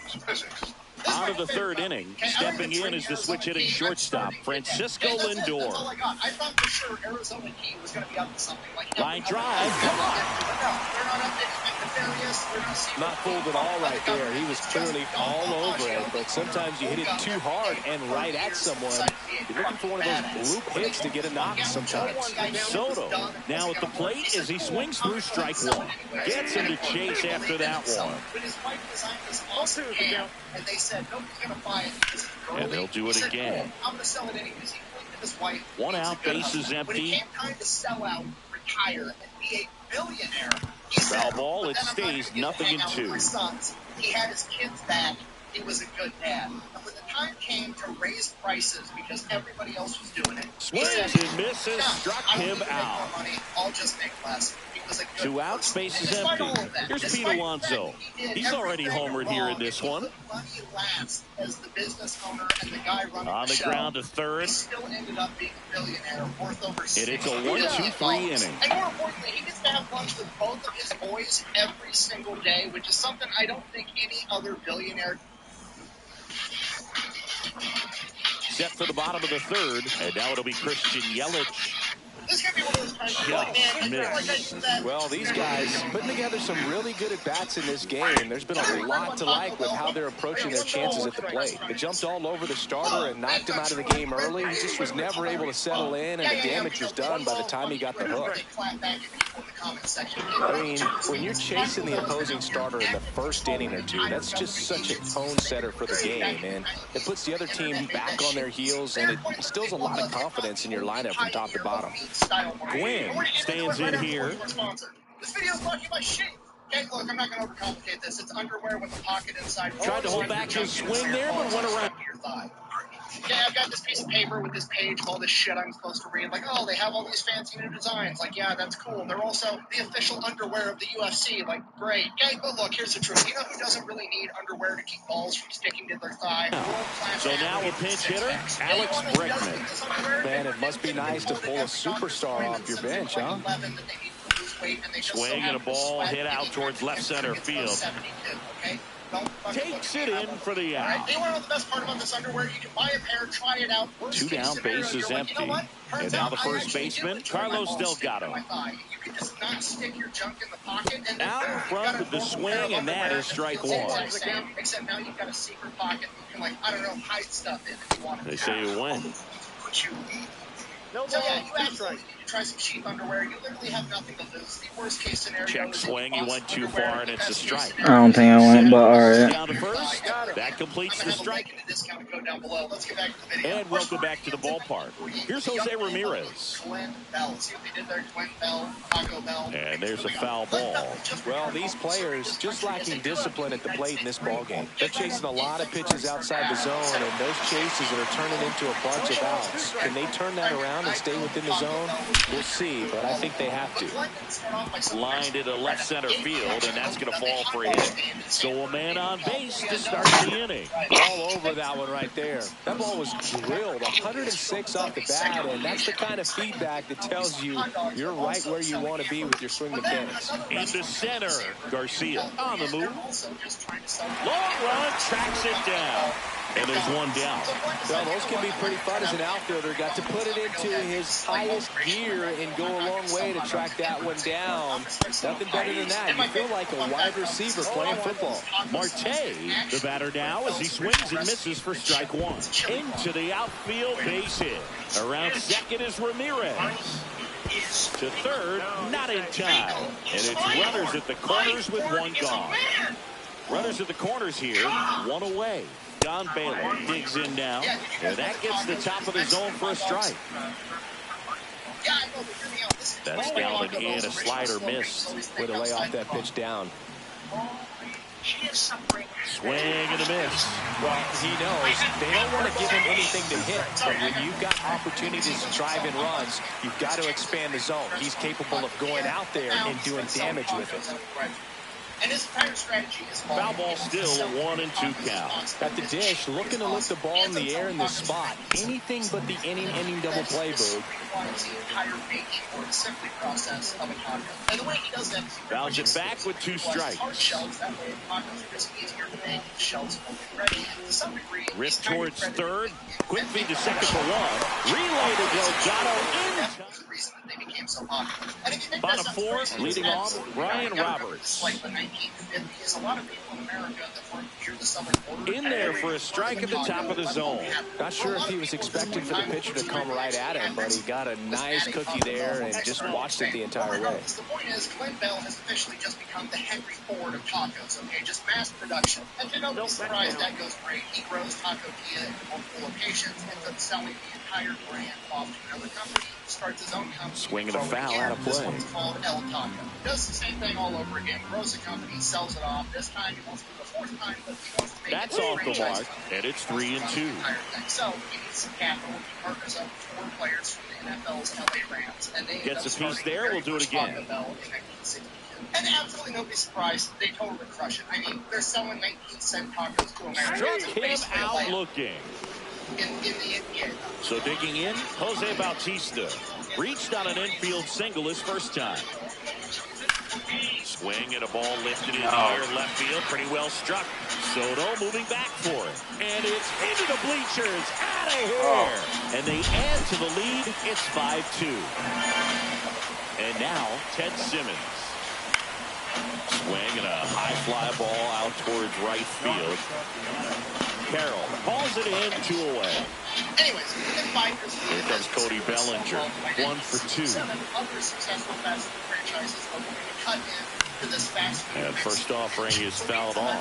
It's physics. Out of the third inning, stepping in is the switch hitting shortstop, Francisco Lindor. I thought for sure Arizona Key was going to be up to something like line drive. Not fooled at all right there. He was clearly all over it, but sometimes you hit it too hard and right at someone. You're looking for one of those loop hits to get a knock sometimes. Soto now at the plate as he swings through strike one. Gets him to chase after that one. And they said nobody's going to buy it. And they'll do it again. I'm going to sell it anyways. He looked at his wife. One out, bases empty. When it came time to sell out, retire, and be a billionaire, foul ball, it stays 0-2. He had his kids back. He was a good dad. And when the time came to raise prices because everybody else was doing it, swings and misses, struck him out. I'll just make less. 2 outs, bases empty. Here's Pete Alonso. He's already homered here in this one. On the ground to third. And it's a 1-2-3 inning. And more importantly, he gets to have lunch with both of his boys every single day, which is something I don't think any other billionaire. Set for the bottom of the third, and now it'll be Christian Yelich. This could be one of those times. Well, these guys putting together some really good at-bats in this game. There's been a lot to like with how they're approaching their chances at the plate. They jumped all over the starter and knocked him out of the game early. He just was never able to settle in, and the damage was done by the time he got the hook. I mean, when you're chasing the opposing starter in the first inning or two, that's just such a tone setter for the game, and it puts the other team back on their heels, and it instills a lot of confidence in your lineup from top to bottom. Gwynn stands in here. This video is brought to you by Shein. Okay, look, I'm not going to overcomplicate this. It's underwear with a pocket inside. Tried to hold back his swing there, but went around. yeah, I've got this piece of paper with this page of all this shit I'm supposed to read. Like, oh, they have all these fancy new designs. Like, yeah, that's cool. They're also the official underwear of the UFC. Like, great. Okay, but look, here's the truth. You know who doesn't really need underwear to keep balls from sticking to their thigh? So now a pinch hitter, Alex Bregman. Man, it must be nice to pull a superstar off your bench, huh? Swing and a ball hit out towards left center field. Takes it in for the out. Right. You want to know the best part about this underwear? You can buy a pair, try it out. Two down, base is empty. And now the first baseman, Carlos Delgado. You can just not stick your junk in the pocket. And out in front with the swing, and that is strike one. Except now you've got a secret pocket. You can, like, I don't know, hide stuff in if you want to. They say you win. So yeah, you absolutely need to try some cheap underwear. You literally have nothing to lose. The worst case scenario. Check swing. He went too far, and it's a strike. I don't think I went, but all right. Down to first. That completes the strike. And welcome back to the ballpark. Here's Jose Ramirez. And there's a foul ball. Well, these players just lacking discipline at the plate in this ballgame. They're chasing a lot of pitches outside the zone, and those chases are turning into a bunch of outs. Can they turn that around and stay within the zone? We'll see, but I think they have to. Lined into left center field, and that's going to fall for a hit. So a man on base to start the inning. All over that one right there. That ball was drilled 106 off the bat, and that's the kind of feedback that tells you you're right where you want to be with your swing mechanics. Into center, Garcia on the move. Long run, tracks it down. And there's one down. Well, those can be pretty fun as an outfielder. Got to put it into his highest gear and go a long way to track that one down. Nothing better than that. You feel like a wide receiver playing football. Marte, the batter now, as he swings and misses for strike one. Into the outfield, base hit. Around second is Ramirez. To third, not in time. And it's runners at the corners with one gone. Runners at the corners here, one away. Don Baylor digs in now, and that gets the top of the zone for a strike. That's down and in, a slider missed. Way to lay off that pitch down. Swing and a miss. Well, he knows they don't want to give him anything to hit, but when you've got opportunities to drive in runs, you've got to expand the zone. He's capable of going out there and doing damage with it. And his entire strategy is foul ball still 1-2 count. At the dish, looking to lift the ball in the air in this spot. Anything but the inning double play, Boog. Fouls it back with 2 strikes. Rip towards third. Quick feed to second for 1. Relay to Delgado in. Bottom 4, leading off, Ryan Roberts. In there for a strike at the top of the zone. Not sure if he was expecting for the pitcher to come right at him, but he got a nice cookie there and just watched it the entire way. The point is, Clint Bell has officially just become the Henry Ford of tacos, okay? Just mass production. And to no surprise, that goes great. He grows Tacotia in multiple locations, ends up selling the entire brand off to another company, starts his own company. Swinging a foul out of play. This one's called El Taco. Does the same thing all over again. Grows a company, sells it off. This time he wants to do the 4th time, but he wants to make that's off the mark, and it's 3-2. So he needs some capital. He partners up with 4 players from the NFL's LA Rams, and they gets a piece there. We'll do it again. And absolutely nobody's surprised. They totally crush it. I mean, they're selling 19-cent tacos to America. Struck him out looking. In the NBA. So digging in, Jose Bautista reached on an infield single his first time. Swing and a ball lifted in the air left field, pretty well struck. Soto moving back for it, and it's into the bleachers, out of here. And they add to the lead. It's 5-2. And now Ted Simmons. Swing and a high fly ball out towards right field. Carroll calls it in, 2 away. Anyways, here comes Cody Bellinger, 1 for 2. And first offering is fouled off.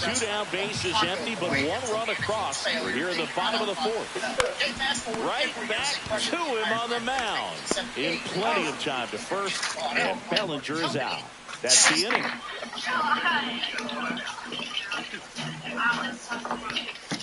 2 down, base is empty, but 1 run across. We're here in the bottom of the 4th. Right back to him on the mound. In plenty of time to first, and Bellinger is out. That's the inning.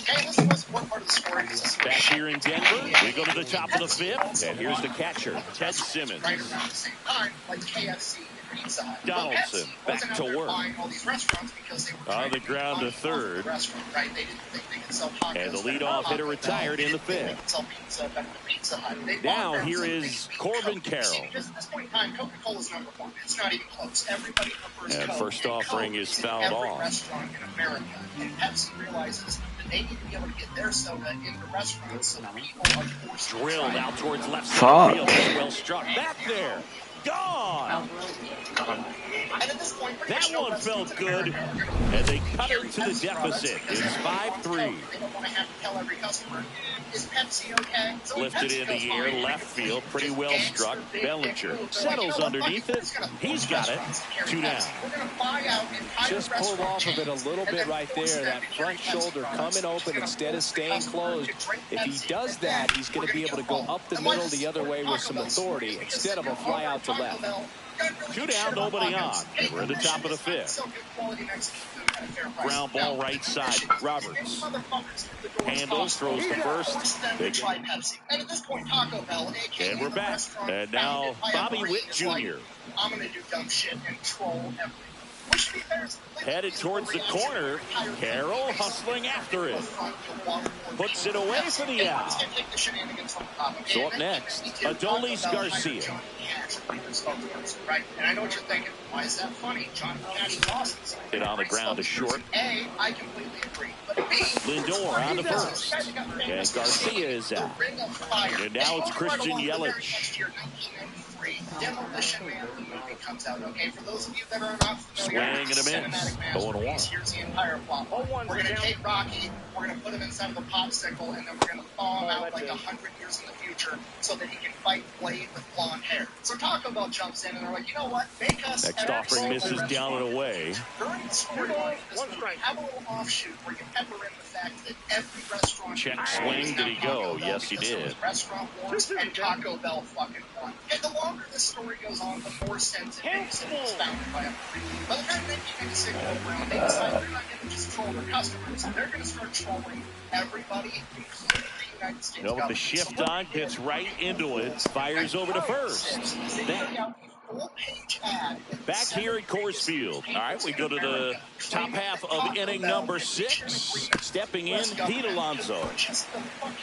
Okay, this was one part of the story. Back here in Denver, we go to the top of the fifth, and here's the catcher, Ted Simmons. Right around the same time, like KFC and Pizza Hut. Donaldson back to work. All these restaurants because they were on the ground to third. Right? They didn't think they could sell tacos. And the leadoff hitter retired in the fifth. They could sell pizza better than Pizza Hut. Now here is Corbin Carroll. Because at this point in time, Coca-Cola's number one. It's not even close. Everybody prefers Coke. And first offering is fouled every off. Restaurant in America. And Pepsi realizes that they need to be able to get their soda into restaurants so that people are forced to drilled out towards left center field. Well struck back there. Gone. And at this point, that one felt good, and they cut it to the deficit. It's 5-3. They don't want to have to tell every customer, is Pepsi okay? So lifted in the air, left field, pretty well struck. Bellinger settles underneath it. He's got it. 2 down. Just pulled off of it a little bit right there. That front shoulder coming open instead of staying closed. If he does that, he's going to be able to go up the middle the other way with some authority instead of a fly out to left. 2 down, nobody on. And we're at the top of the fifth. Ground ball right side. Roberts handles, throws to first. And at this point, Taco Bell, and we're back. And now Bobby Witt Jr. I'm going to do dumb shit and troll everything. Headed towards the corner. Carroll hustling after it. Puts it away for the out. So up next, Adolis Garcia. Right, and I know what you're thinking. Why is that funny? John Cash is awesome. Hit on the ground to short. A, I completely agree. But B, Lindor on the first. And Garcia is out. And now it's Christian Yelich. Demolition Man, the movie comes out. Okay, for those of you that are not familiar, swing and a miss. 0-1. Here's the entire plot. We're going to take Rocky, we're going to put him inside of a popsicle, and then we're going to thaw him out like 100 years in the future so that he can fight Blade with blonde hair. So Taco Bell jumps in, and they're like, you know what? Make us next offering misses down and away. During the storyline, have a little offshoot where you pepper in the fact that every restaurant check swing, did he go? Yes, he did. Restaurant wars and Taco Bell fucking won. And the longer this story goes on, the more sense it makes that it was founded by a freak. By the time 1996 rolls around, they decide they're not going to just troll their customers. They're going to start trolling everybody, including the United States government. The shift on gets right into it. Fires over to first. Back here at Coors Field. All right, we go to the top half of inning number 6. Stepping in, Pete Alonso.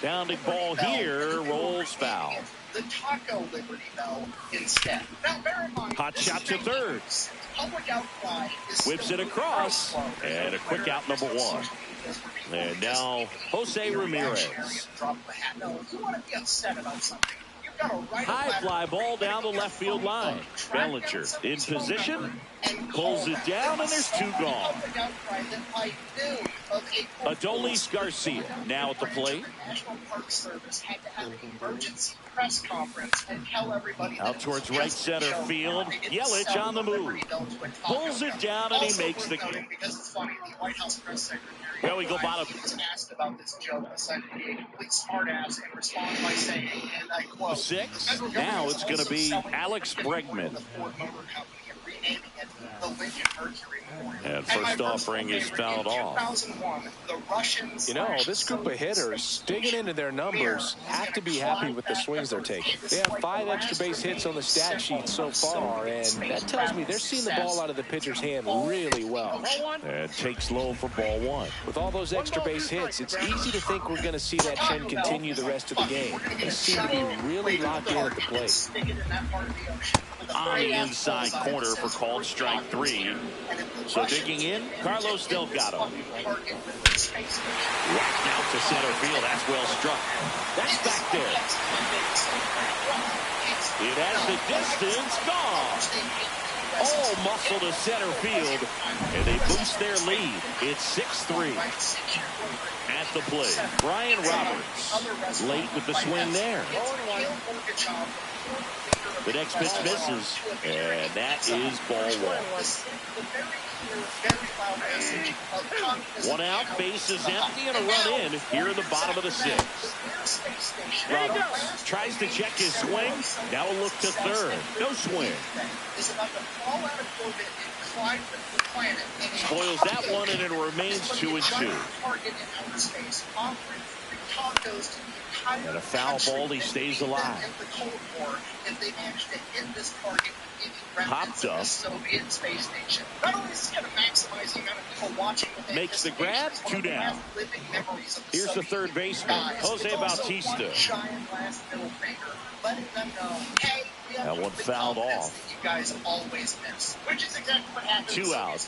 Downed ball here, rolls foul. The Taco Liberty Bell instead. Now, bear in mind, hot shot to third. Public outcry is whips it across, and a quick out number 1. And now Jose Ramirez. No, you want to be upset about something. High fly ball down the left field line. Bellinger in position, pulls it down, and there's 2 gone. Adolis Garcia now at the plate. National Park Service had to have an emergency press conference and tell everybody out towards right center field. Yelich on the move. Pulls it down, and he makes the kick. Because it's funny, the White House press secretary. There we go, bottom. He was asked about this joke, decided to be a complete smartass and respond by saying, and I quote, 6. Now it's going to be Alex Bregman. And first offering is fouled off. You know, this group of hitters, digging into their numbers, have to be happy with the swings they're taking. They have 5 extra base hits on the stat sheet so far, and that tells me they're seeing the ball out of the pitcher's hand really well. And takes low for ball 1. With all those extra base hits, it's easy to think we're going to see that trend continue the rest of the game. They seem to be really locked in at the plate. On the inside corner for called strike 3. So digging in, Carlos Delgado. Whacked out to center field. That's well struck. That's back there. It has the distance. Gone. All muscle to center field. And they boost their lead. It's 6-3. At the plate, Brian Roberts. Late with the swing there. The next pitch misses, and that is ball 1. 1 out, base is empty, and a run in here in the bottom of the 6th. Roberts tries to check his swing. Now a look to third. No swing. fall out of orbit and collide with the planet. Spoils that one, and it remains 2-2. Target in outer space, offering free tacos to the entire and a foul ball, he stays alive. In the Cold War, if they manage to hit this target with any remnants of the Soviet space station. Not only is this going to maximize the amount of people watching, makes the grab, 2 down. Here's the third baseman, Jose Bautista. Giant last middle finger, letting them know, hey, that one fouled off. You guys always miss, which is exactly what happened. 2 outs.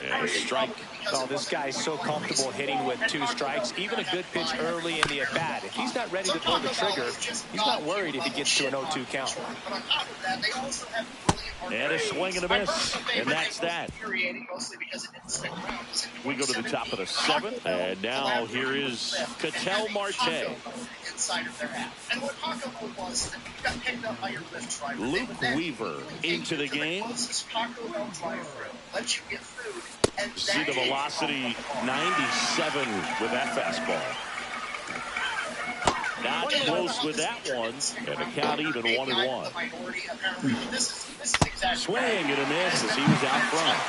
And a strike. Oh, this guy's so comfortable hitting with 2 strikes. Even a good pitch early in the at-bat. If he's not ready to pull the trigger, he's not worried if he gets to an 0-2 count. But on top of that, they also have and a swing and a miss, and that's that. We go to the top of the 7th, and now here is Ketel Marte. Luke Weaver into the game. See the velocity, 97 with that fastball. Not close with that one, and the count even 1-1. Swing and a miss as he was out front.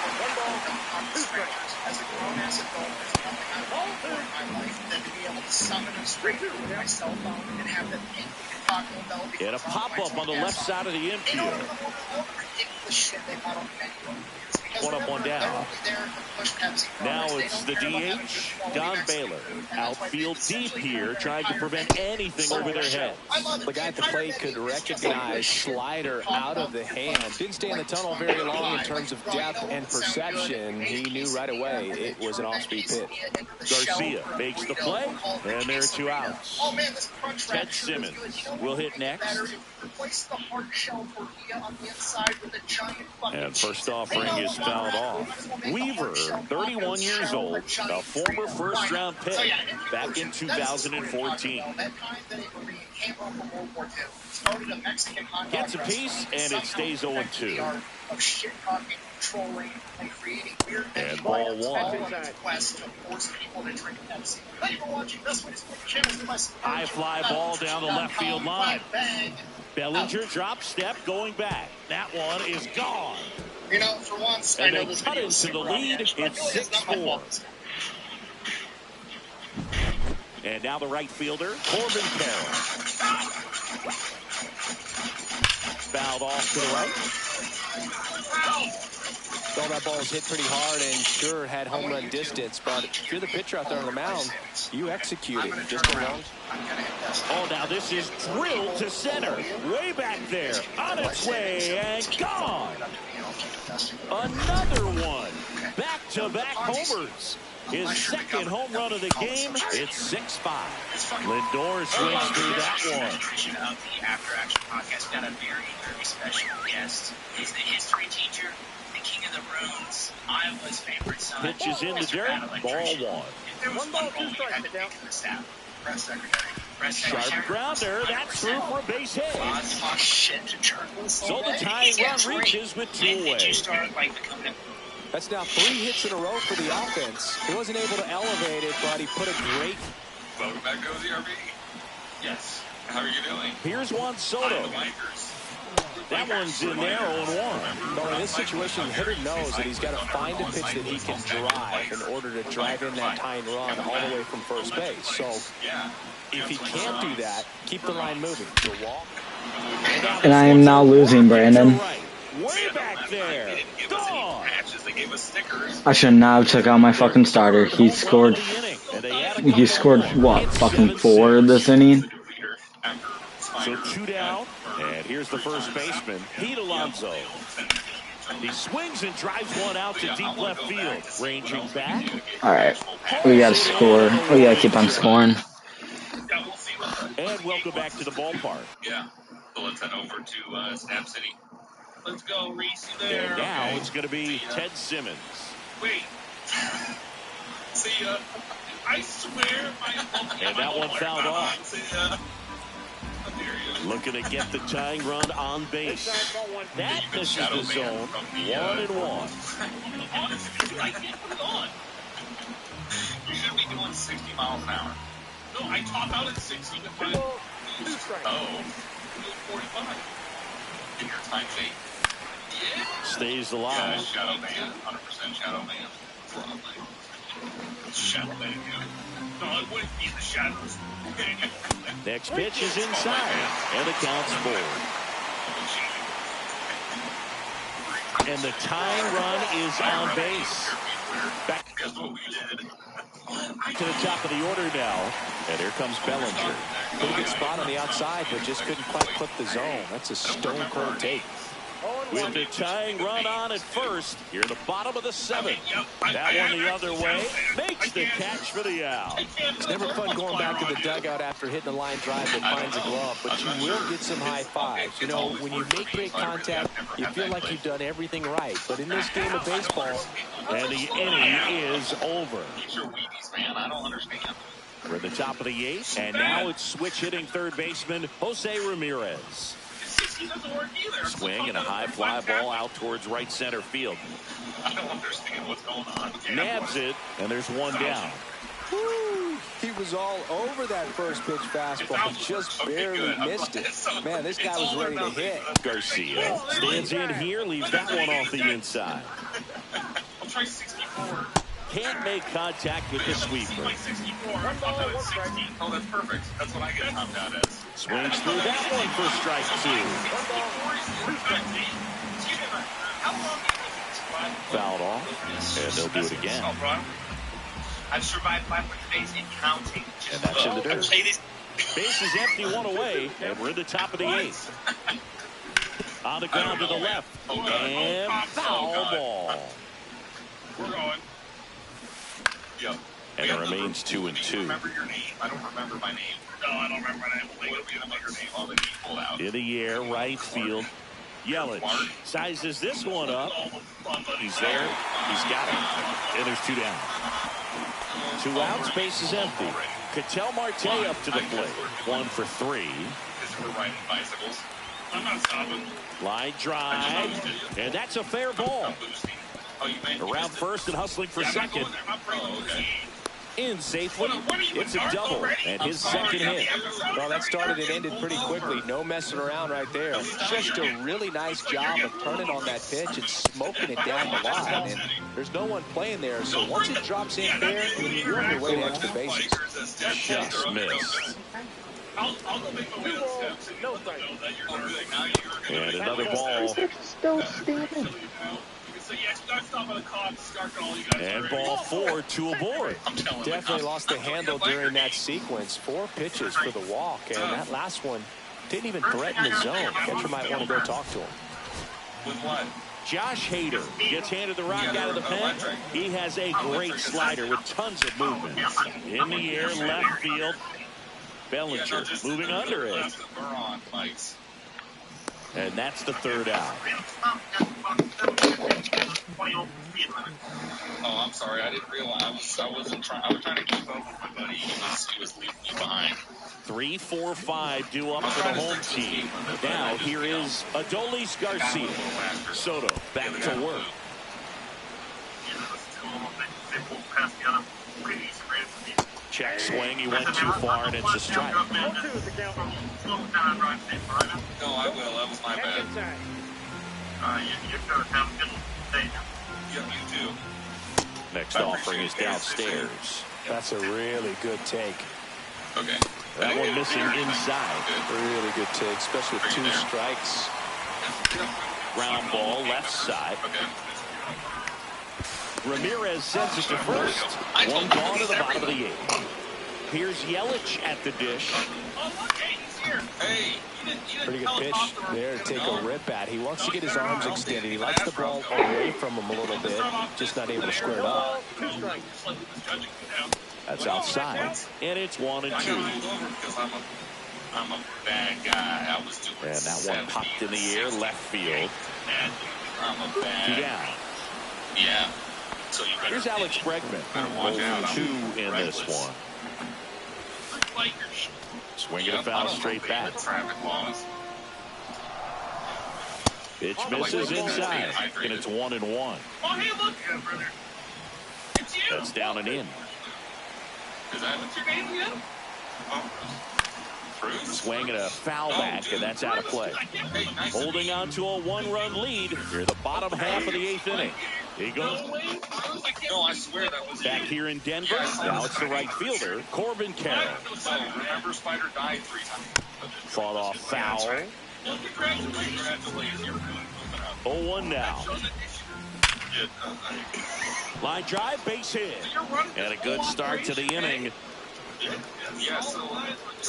And a pop-up on the left side of the infield. 1 up, 1 down. Now it's the DH, Don Baylor. Outfield deep here, trying to prevent anything over their head. The guy at the plate could recognize slider out of the hand. Didn't stay in the tunnel very long in terms of depth and perception. He knew right away it was an off-speed pitch. Garcia makes the play, and there are 2 outs. Ted Simmons will hit next. And first offering is fouled off. Weaver, 31 years old, a former first-round pick back in 2014. Gets a piece, and it stays 0-2. And ball 1. High fly ball down the left field line. Bellinger drop step going back. That one is gone. You know, for once, and they cut into the lead. It's 6-4. And now the right fielder, Corbin Carroll. Fouled off to the right. Well, that ball was hit pretty hard and sure had home run distance, but if you're the pitcher out there on the mound, you execute it. Just around. Oh, now this is drilled to center. Way back there. On its way and gone. Another one. Back-to-back homers. His second home run of the game. It's 6-5. Lindor swings through that one. Of the After Action podcast, got a very, very special guest. He's the history teacher, the king of the runes, Iowa's favorite son. Pitches in the dirt. Ball 1. One ball, 2 strikes. Press secretary. Sharp grounder. That's through for a base hit. So the tying run reaches with 2 away. That's now 3 hits in a row for the offense. He wasn't able to elevate it, but he put a great. Welcome back, Cozy RV. Yes. How are you doing? Here's Juan Soto. That one's in there 0-1. Well, in this situation, the hitter knows that he's got to find a pitch that he can drive in order to drive in that tying run all the way from first base. So if he can't do that, keep the line moving. The walk. And I am now losing, Brandon. Way back there. Gone. I should not have took out my fucking starter. He scored what, fucking 4 this inning? So 2 down, and here's the first baseman, Pete Alonso. He swings and drives one out to deep left field. Ranging back. All right, we gotta score. We gotta keep on scoring. And welcome back to the ballpark. Yeah, so let's head over to Snap City. Let's go, Reese. There. And now it's going to be Ted Simmons. Wait. See ya. I swear. And that one fouled off. Looking to get the tying run on base. That misses the zone. 1-1. You should be doing 60 miles an hour. No, I top out at 60. Oh, 45. In your time fate. Stays alive. Yeah, shadow man. 100% shadow man. Probably. Shadow man, yeah. No, it wouldn't be the shadows. Next pitch is inside, and the count's full. And the tying run is on base. Back to the top of the order now, and here comes Bellinger. Pretty good spot on the outside, but just couldn't quite clip the zone. That's a stone cold take. With the tying run on at first, here in the bottom of the 7th. That one the other way, makes the catch for the out. It's never fun going back to the dugout after hitting a line drive that finds a glove, but you will get some high fives. You know, when you make great contact, you feel like you've done everything right. But in this game of baseball, and the inning is over. I don't understand. We're at the top of the 8th, and now it's switch hitting third baseman Jose Ramirez. Swing and a high fly ball out towards right center field. I don't understand what's going on. Nabs it, and there's one down. Woo! He was all over that first pitch fastball, just barely missed it. Man, this guy was ready to hit. Garcia stands in here, leaves that one off the inside. I'll try 64. Can't make contact with the sweeper. Oh, that's perfect. That's what I get topped out as. Swings through that one for strike 2. Fouled off, and they'll do it again. I've survived 500 days in counting. And that's in the dirt. Base is empty, one away, and we're at the top of the 8th. On the ground to the left, and foul ball. We're going. Yep. And it remains 2-2. Remember your name? I don't remember my name. No, I don't remember my name. It'll be your name all the people out. In the air, right field. Yelich sizes this one up. He's there. He's got it. And there's 2 down. 2 outs. Base is empty. Ketel Marte up to the plate. 1 for 3. We're riding bicycles. I'm not stopping. Line drive. And that's a fair ball. Around first and hustling for second. In safely. It's a double and his second hit. Well, that started and ended pretty quickly. No messing around right there. Just a really nice job of turning on that pitch and smoking it down the line. And there's no one playing there, so once it drops in there, you're on your way to extra bases. Just missed. And another ball. And ball 4, 2 aboard. Definitely lost the handle during that sequence. 4 pitches for the walk, and that last one didn't even threaten the zone. Catcher might want to go talk to him. With what? Josh Hader gets handed the rock out of the pen. He has a great slider with tons of movement. In the air, left field. Bellinger moving under it. And that's the 3rd out. Oh, I'm sorry. I didn't realize. I was trying to keep up with my buddy. He was leaving me behind. 3, 4, 5 due up for the home team. Now here is Adolis Garcia. Soto back to work. Check swing. He went too far, and it's a strike. No, I will. That was my bad. You too. Next offering is downstairs. That's a really good take. Okay. That one missing inside. Really good take, especially with 2 strikes. Ground ball left side. Ramirez sends it to first. 1 gone to the bottom of the 8th. Here's Yelich at the dish. Pretty good pitch there to take a rip at. He wants to get his arms extended. He likes the ball away from him a little bit, just not able to square it up. That's outside, and it's 1 and 2. I'm a bad guy. I was doing and that one popped in the air, left field. I'm a bad 2 down. Yeah. So you here's Alex Bregman. 2 in this one. Swinging a foul straight back. Pitch misses inside, and it's 1 and 1. Oh, hey, look, brother. It's you. That's down and in. Is that what's your name again? Swing and a foul back, and that's out of play. Holding on to a 1-run lead here in the bottom half of the 8th inning. He goes. No, I swear that was back here in Denver. Now it's the right fielder, Corbin Carroll. Remember, Spider died 3 times. Fought off foul. Congratulations. 0-1 now. Line drive, base hit. And a good start to the inning.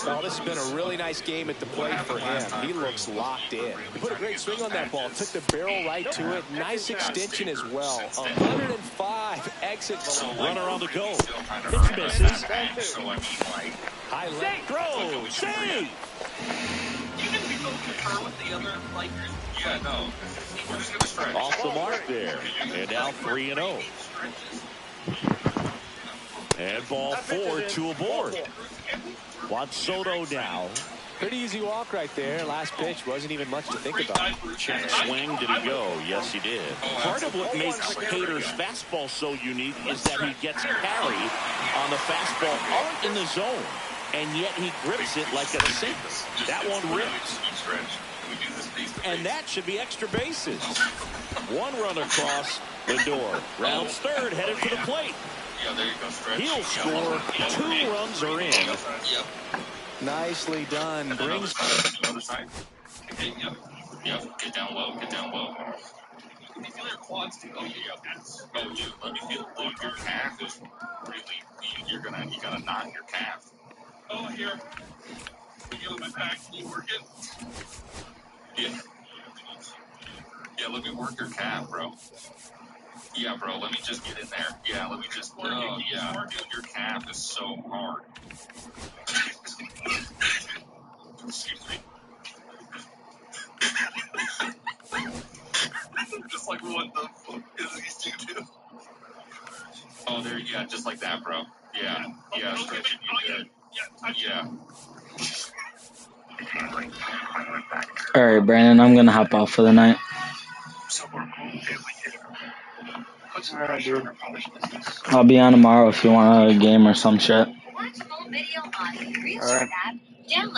Well, this has been a really nice game at the plate for him. He looks locked in. He put a great swing on that ball. Took the barrel right to it. Nice extension as well. 105 exit. Runner on the go. Pitch misses. High left. Throw. Save. Even we both concur with the other Lakers. Yeah, no. We're just going to stretch. Off the mark there. And now 3-0. And ball 4, 2 aboard. Juan Soto now. Pretty easy walk right there. Last pitch wasn't even much to think about. Check swing. Did he go? Yes, he did. Part of what makes Hader's fastball so unique is that he gets carry on the fastball up in the zone, and yet he grips it like a sinker. That one rips. And that should be extra bases. 1 run across Lindor. Rounds third, headed for the plate. Yeah, there you go, stretch. He'll score. 2 runs are in. Yep. Nicely done. Brings. Other side. Okay, yep. Get down low. Get down low. Let me feel your quads too. Oh, yeah. Oh, dude, let me feel your calf is really. You gotta knock your calf. Oh, here. We get my back. You working? Yeah. Yeah, let me work your calf, bro. Yeah, bro, let me just get in there. Yeah, let me just. Oh, yeah. Your calf is so hard. Excuse me. Just like, what the fuck is these two do? Oh, there, yeah, just like that, bro. Yeah, yeah, stretch it, you good. Yeah. All right, Brandon, I'm gonna hop off for the night. I'll be on tomorrow if you want a game or some shit. Watch full video on the All right. app. Download